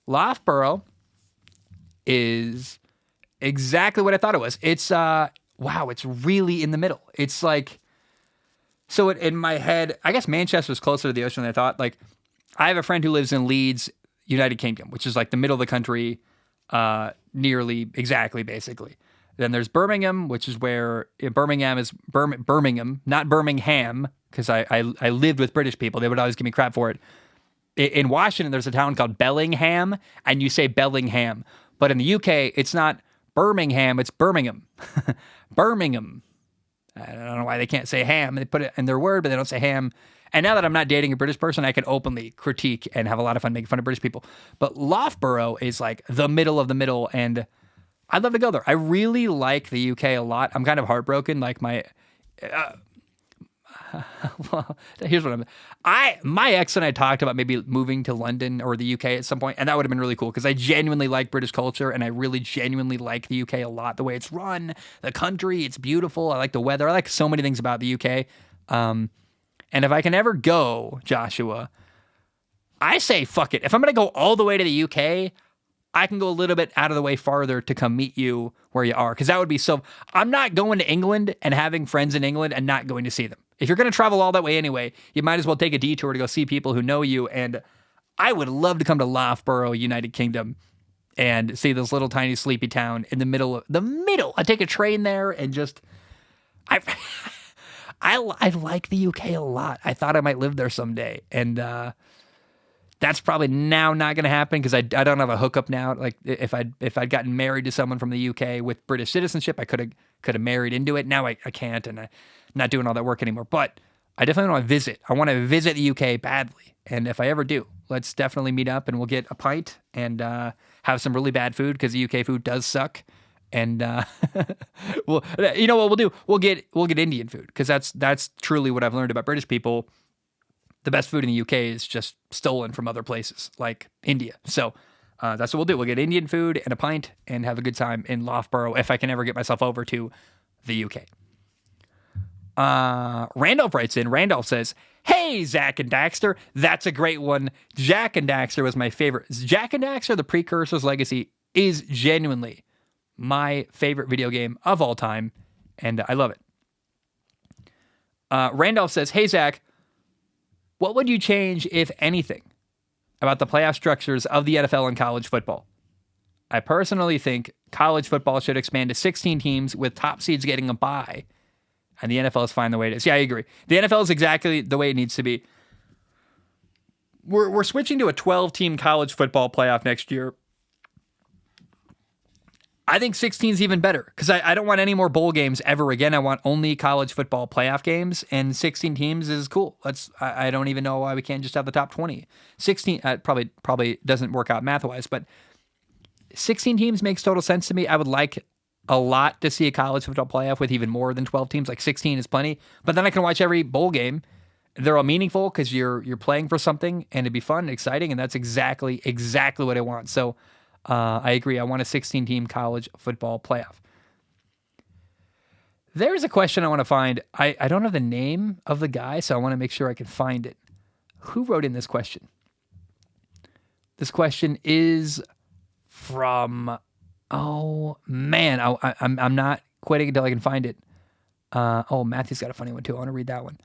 Loughborough is exactly what I thought it was. It's it's really in the middle. It's like, so in my head, I guess Manchester's closer to the ocean than I thought. Like, I have a friend who lives in Leeds, United Kingdom, which is like the middle of the country. nearly exactly, basically. Then there's Birmingham, which is where Birmingham is Birmingham, not Birmingham, because I lived with British people. They would always give me crap for it. In Washington, there's a town called Bellingham, and you say Bellingham. But in the UK, it's not Birmingham, it's Birmingham. Birmingham. I don't know why they can't say ham. They put it in their word, but they don't say ham. And now that I'm not dating a British person, I can openly critique and have a lot of fun making fun of British people. But Loughborough is like the middle of the middle, and I'd love to go there. I really like the UK a lot. I'm kind of heartbroken. Like well, here's what my ex and I talked about maybe moving to London or the UK at some point, and that would have been really cool because I genuinely like British culture, and I really genuinely like the UK a lot. The way it's run, the country, it's beautiful. I like the weather. I like so many things about the UK. And if I can ever go, Joshua, I say fuck it. If I'm going to go all the way to the UK, I can go a little bit out of the way farther to come meet you where you are. Because that would be so... I'm not going to England and having friends in England and not going to see them. If you're going to travel all that way anyway, you might as well take a detour to go see people who know you. And I would love to come to Loughborough, United Kingdom, and see this little tiny sleepy town in the middle. I'd take a train there and just... I like the UK a lot. I thought I might live there someday. And that's probably now not going to happen because I don't have a hookup now. Like if I'd gotten married to someone from the UK with British citizenship, I could have married into it. Now I can't, and I'm not doing all that work anymore. But I definitely want to visit. I want to visit the UK badly. And if I ever do, let's definitely meet up and we'll get a pint and have some really bad food because the UK food does suck. And well, you know what we'll do? We'll get Indian food because that's truly what I've learned about British people. The best food in the UK is just stolen from other places like India. So that's what we'll do. We'll get Indian food and a pint and have a good time in Loughborough if I can ever get myself over to the UK. Randolph writes in. Randolph says, "Hey, Zach and Daxter, that's a great one. Jack and Daxter was my favorite. Jack and Daxter, the Precursor's Legacy, is genuinely my favorite video game of all time, and I love it." Randolph says, "Hey, Zach, what would you change, if anything, about the playoff structures of the NFL and college football? I personally think college football should expand to 16 teams with top seeds getting a bye, and the NFL is fine the way it is." Yeah, I agree. The NFL is exactly the way it needs to be. We're switching to a 12-team college football playoff next year. I think 16 is even better because I don't want any more bowl games ever again. I want only college football playoff games, and 16 teams is cool. I don't even know why we can't just have the top 20. 16 probably doesn't work out math-wise, but 16 teams makes total sense to me. I would like a lot to see a college football playoff with even more than 12 teams. Like 16 is plenty, but then I can watch every bowl game. They're all meaningful because you're playing for something, and it'd be fun and exciting, and that's exactly what I want. So I agree. I want a 16-team college football playoff. There's a question I want to find. I don't have the name of the guy, so I want to make sure I can find it. Who wrote in this question? This question is from... Oh, man. I'm not quitting until I can find it. Matthew's got a funny one, too. I want to read that one.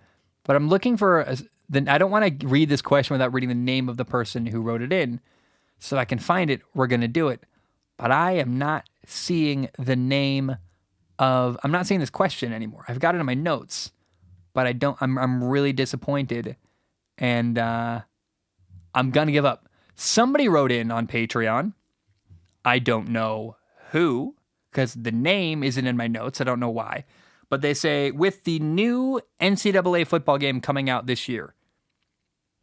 But I'm looking for... I don't want to read this question without reading the name of the person who wrote it in. So I can find it, we're going to do it. But I am not seeing the name of... I'm not seeing this question anymore. I've got it in my notes, but I don't... I'm really disappointed, and I'm going to give up. Somebody wrote in on Patreon. I don't know who, because the name isn't in my notes. I don't know why. But they say, with the new NCAA football game coming out this year,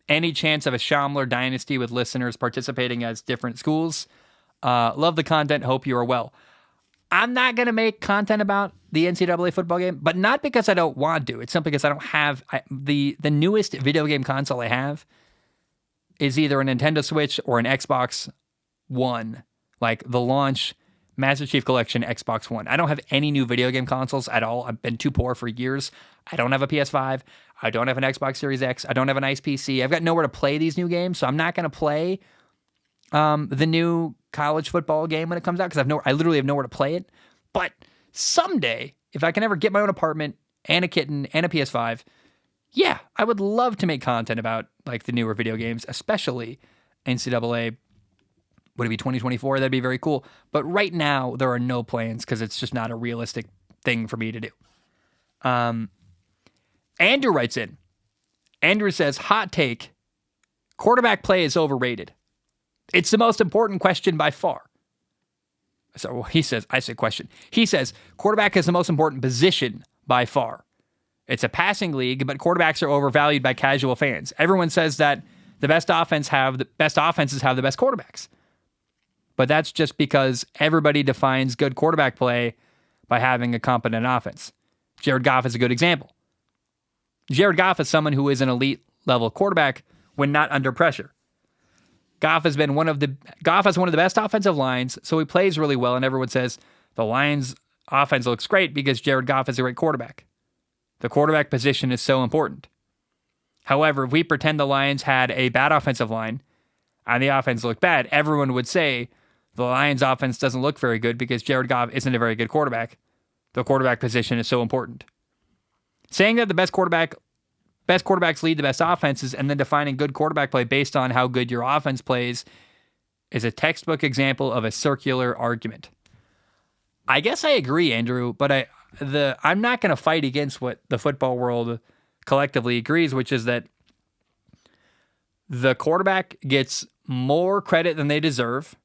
any chance of a Schaumler dynasty with listeners participating as different schools? Love the content. Hope you are well. I'm not going to make content about the NCAA football game, but not because I don't want to. It's simply because I don't have... the newest video game console I have is either a Nintendo Switch or an Xbox One. Like the launch Master Chief Collection Xbox One. I don't have any new video game consoles at all. I've been too poor for years. I don't have a PS5. I don't have an Xbox Series X. I don't have a nice PC. I've got nowhere to play these new games, so I'm not going to play the new college football game when it comes out because I literally have nowhere to play it. But someday, if I can ever get my own apartment and a kitten and a PS5, yeah, I would love to make content about like the newer video games, especially NCAA Would it be 2024? That'd be very cool. But right now, there are no plans because it's just not a realistic thing for me to do. Andrew writes in. Andrew says, hot take, quarterback play is overrated. It's the most important question by far. So he says, I say question. He says, quarterback is the most important position by far. It's a passing league, but quarterbacks are overvalued by casual fans. Everyone says that the best offenses have the best quarterbacks. But that's just because everybody defines good quarterback play by having a competent offense. Jared Goff is a good example. Jared Goff is someone who is an elite level quarterback when not under pressure. Goff has one of the best offensive lines, so he plays really well, and everyone says the Lions' offense looks great because Jared Goff is a great quarterback. The quarterback position is so important. However, if we pretend the Lions had a bad offensive line and the offense looked bad, everyone would say the Lions' offense doesn't look very good because Jared Goff isn't a very good quarterback. The quarterback position is so important. Saying that the best quarterbacks lead the best offenses and then defining good quarterback play based on how good your offense plays is a textbook example of a circular argument. I guess I agree, Andrew, but I'm not going to fight against what the football world collectively agrees, which is that the quarterback gets more credit than they deserve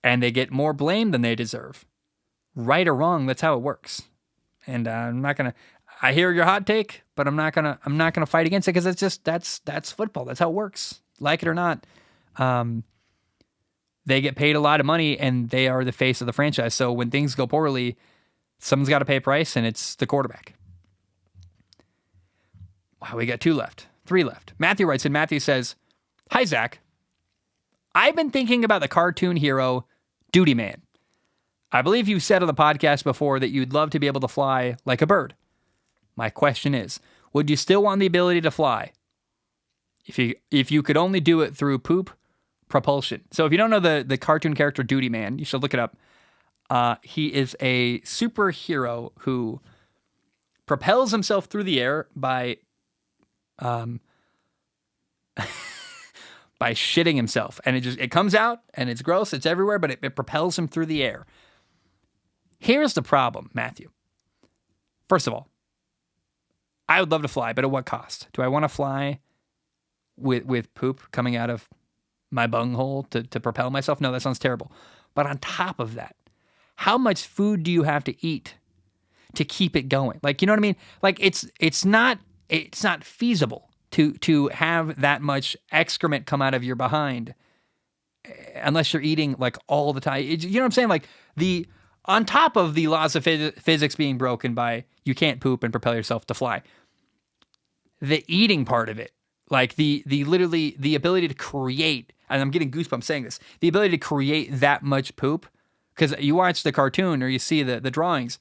and they get more blame than they deserve. Right or wrong, that's how it works. And I hear your hot take, but I'm not gonna fight against it because it's just that's football. That's how it works. Like it or not, they get paid a lot of money and they are the face of the franchise. So when things go poorly, someone's got to pay a price, and it's the quarterback. Wow, we got 3 left. Matthew writes in. Matthew says, "Hi Zach, I've been thinking about the cartoon hero Duty Man. I believe you've said on the podcast before that you'd love to be able to fly like a bird. My question is, would you still want the ability to fly if you could only do it through poop propulsion?" So if you don't know the cartoon character Duty Man, you should look it up. He is a superhero who propels himself through the air by by shitting himself. And it comes out and it's gross, it's everywhere, but it propels him through the air. Here's the problem, Matthew. First of all, I would love to fly, but at what cost? Do I want to fly with poop coming out of my bunghole to propel myself? No, that sounds terrible. But on top of that, how much food do you have to eat to keep it going? Like, you know what I mean? Like it's not feasible to have that much excrement come out of your behind unless you're eating like all the time. You know what I'm saying? Like on top of the laws of physics being broken by you can't poop and propel yourself to fly, the eating part of it, like the literally the ability to create, and I'm getting goosebumps saying this, the ability to create that much poop, because you watch the cartoon or you see the drawings,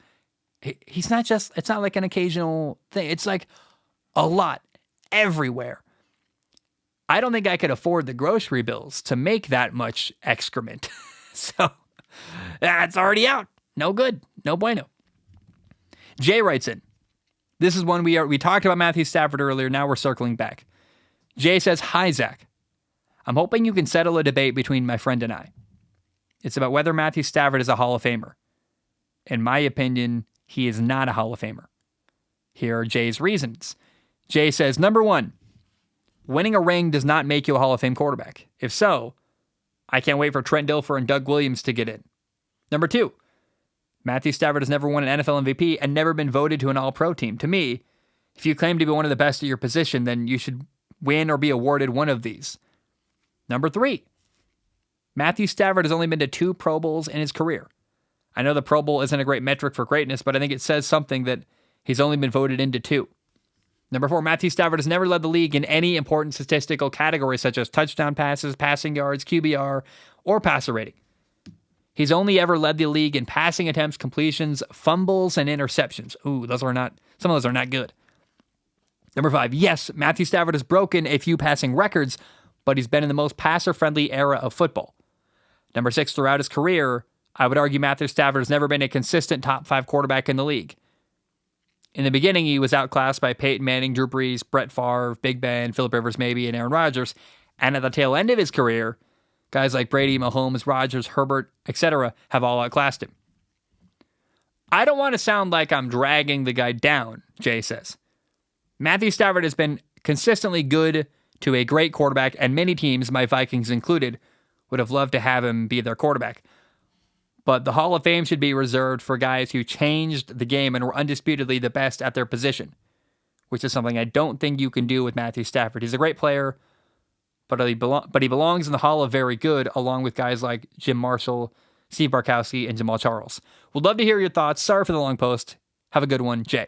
it's not like an occasional thing. It's like a lot everywhere. I don't think I could afford the grocery bills to make that much excrement. So that's already out. No good. No bueno. Jay writes in. This is one we talked about Matthew Stafford earlier. Now we're circling back. Jay says, "Hi, Zach. I'm hoping you can settle a debate between my friend and I. It's about whether Matthew Stafford is a Hall of Famer. In my opinion, he is not a Hall of Famer. Here are Jay's reasons. Jay says, number 1, winning a ring does not make you a Hall of Fame quarterback. If so, I can't wait for Trent Dilfer and Doug Williams to get in. Number 2, Matthew Stafford has never won an NFL MVP and never been voted to an All-Pro team. To me, if you claim to be one of the best at your position, then you should win or be awarded one of these. Number 3, Matthew Stafford has only been to 2 Pro Bowls in his career. I know the Pro Bowl isn't a great metric for greatness, but I think it says something that he's only been voted into 2. Number 4, Matthew Stafford has never led the league in any important statistical categories such as touchdown passes, passing yards, QBR, or passer rating. He's only ever led the league in passing attempts, completions, fumbles, and interceptions. Ooh, some of those are not good. Number 5, yes, Matthew Stafford has broken a few passing records, but he's been in the most passer-friendly era of football. Number 6, throughout his career, I would argue Matthew Stafford has never been a consistent top 5 quarterback in the league. In the beginning, he was outclassed by Peyton Manning, Drew Brees, Brett Favre, Big Ben, Phillip Rivers maybe, and Aaron Rodgers. And at the tail end of his career, Guys like Brady, Mahomes, Rodgers, Herbert, etc. have all outclassed him. I don't want to sound like I'm dragging the guy down, Jay says. Matthew Stafford has been consistently good to a great quarterback, and many teams, my Vikings included, would have loved to have him be their quarterback. But the Hall of Fame should be reserved for guys who changed the game and were undisputedly the best at their position, which is something I don't think you can do with Matthew Stafford. He's a great player, but he belongs in the Hall of Very Good, along with guys like Jim Marshall, Steve Barkowski, and Jamal Charles. Would love to hear your thoughts. Sorry for the long post. Have a good one, Jay.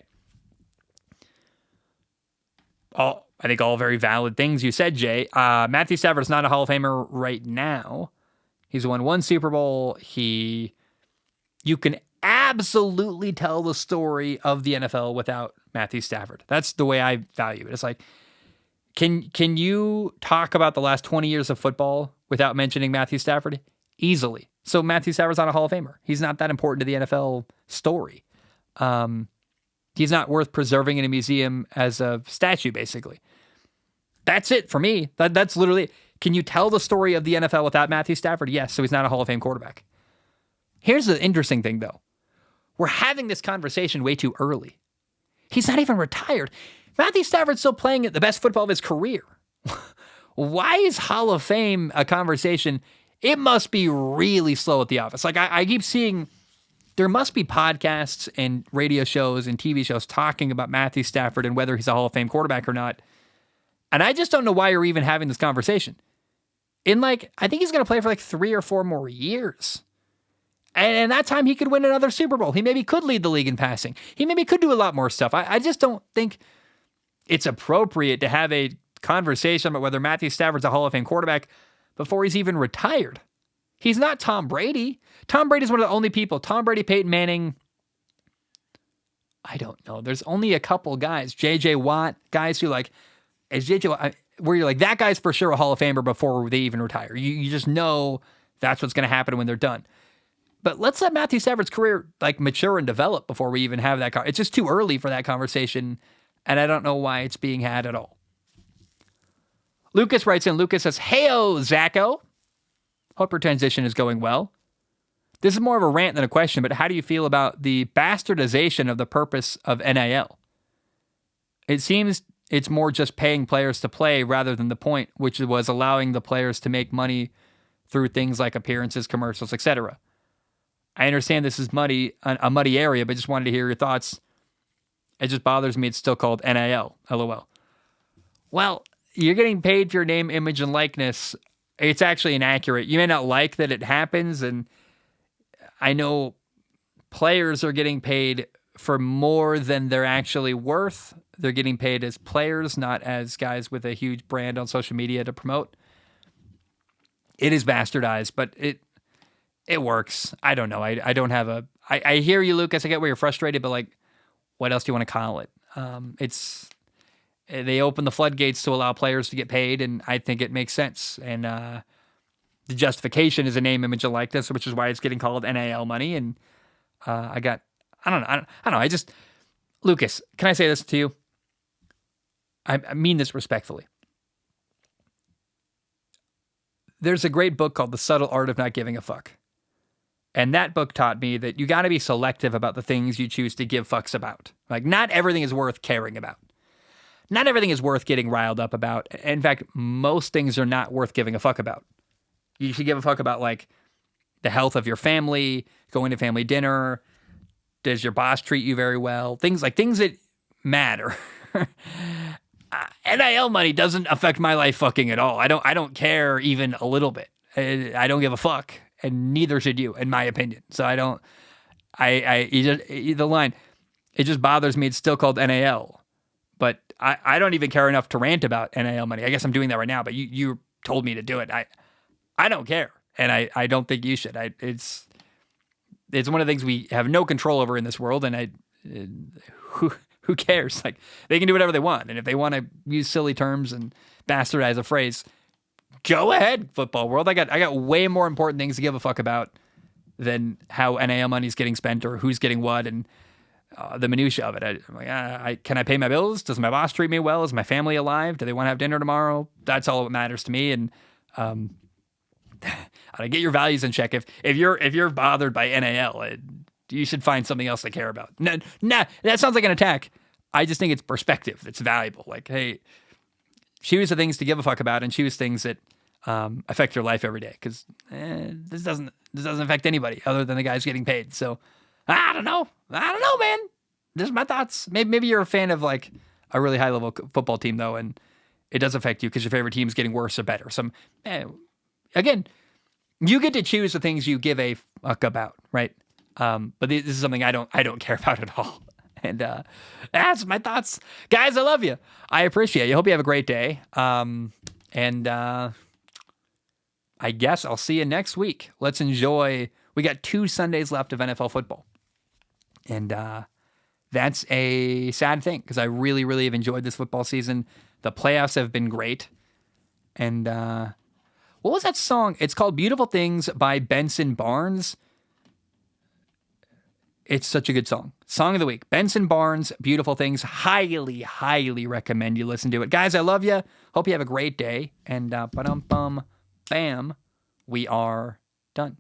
I think all very valid things you said, Jay. Matthew Stafford is not a Hall of Famer right now. He's won one Super Bowl. You can absolutely tell the story of the NFL without Matthew Stafford. That's the way I value it. It's like, can you talk about the last 20 years of football without mentioning Matthew Stafford? Easily. So Matthew Stafford's not a Hall of Famer. He's not that important to the NFL story. He's not worth preserving in a museum as a statue, basically. That's it for me. That's literally... Can you tell the story of the NFL without Matthew Stafford? Yes, so he's not a Hall of Fame quarterback. Here's the interesting thing, though. We're having this conversation way too early. He's not even retired. Matthew Stafford's still playing at the best football of his career. Why is Hall of Fame a conversation? It must be really slow at the office. Like, I keep seeing... There must be podcasts and radio shows and TV shows talking about Matthew Stafford and whether he's a Hall of Fame quarterback or not. And I just don't know why you're even having this conversation. I think he's going to play for like 3 or 4 more years. And in that time, he could win another Super Bowl. He maybe could lead the league in passing. He maybe could do a lot more stuff. I just don't think it's appropriate to have a conversation about whether Matthew Stafford's a Hall of Fame quarterback before he's even retired. He's not Tom Brady. Tom Brady's one of the only people. Tom Brady, Peyton Manning. I don't know. There's only a couple guys. J.J. Watt, guys who is J.J. Watt, where you're like, that guy's for sure a Hall of Famer before they even retire. You just know that's what's going to happen when they're done. But let's let Matthew Stafford's career mature and develop before we even have that. It's just too early for that conversation, and I don't know why it's being had at all. Lucas writes in. Lucas says, "Heyo, Zacho. Hope your transition is going well. This is more of a rant than a question, but how do you feel about the bastardization of the purpose of NIL? It seems it's more just paying players to play rather than the point, which was allowing the players to make money through things like appearances, commercials, etc. I understand this is a muddy area, but just wanted to hear your thoughts. It just bothers me it's still called NIL, LOL. Well, you're getting paid for your name, image, and likeness. It's actually inaccurate. You may not like that it happens, and I know players are getting paid for more than they're actually worth. They're getting paid as players, not as guys with a huge brand on social media to promote. It is bastardized, but it works. I don't know. I don't have a... I hear you, Lucas. I get where you're frustrated, but what else do you want to call it? They open the floodgates to allow players to get paid, and I think it makes sense. And the justification is a name, image, and likeness, which is why it's getting called NIL money. And I don't know. Lucas, can I say this to you? I mean this respectfully. There's a great book called The Subtle Art of Not Giving a Fuck. And that book taught me that you got to be selective about the things you choose to give fucks about. Not everything is worth caring about. Not everything is worth getting riled up about. In fact, most things are not worth giving a fuck about. You should give a fuck about the health of your family, going to family dinner. Does your boss treat you very well? Things that matter. NIL money doesn't affect my life fucking at all. I don't care even a little bit. I don't give a fuck, and neither should you, in my opinion. So the line, it just bothers me. It's still called NIL, but I don't even care enough to rant about NIL money. I guess I'm doing that right now, but you told me to do it. I don't care, and I don't think you should. It's one of the things we have no control over in this world, and who cares? They can do whatever they want, and if they want to use silly terms and bastardize a phrase, go ahead, football world. I got way more important things to give a fuck about than how NIL money is getting spent or who's getting what and the minutia of it. Can I pay my bills? Does my boss treat me well? Is my family alive? Do they want to have dinner tomorrow? That's all that matters to me. And Get your values in check. If you're bothered by NIL, you should find something else to care about. Nah, that sounds like an attack. I just think it's perspective that's valuable. Like, hey, choose the things to give a fuck about and choose things that affect your life every day. Because this doesn't affect anybody other than the guys getting paid. So I don't know, man. Just my thoughts. Maybe you're a fan of like a really high level football team though, and it does affect you because your favorite team's getting worse or better. Again, you get to choose the things you give a fuck about, right? But this is something I don't care about at all. And that's my thoughts. Guys, I love you. I appreciate you. Hope you have a great day. And I guess I'll see you next week. Let's enjoy. We got 2 Sundays left of NFL football. And that's a sad thing because I really, really have enjoyed this football season. The playoffs have been great. And what was that song? It's called Beautiful Things by Benson Barnes. It's such a good song. Song of the week. Benson Barnes, Beautiful Things. Highly, highly recommend you listen to it. Guys, I love you. Hope you have a great day. And bam, we are done.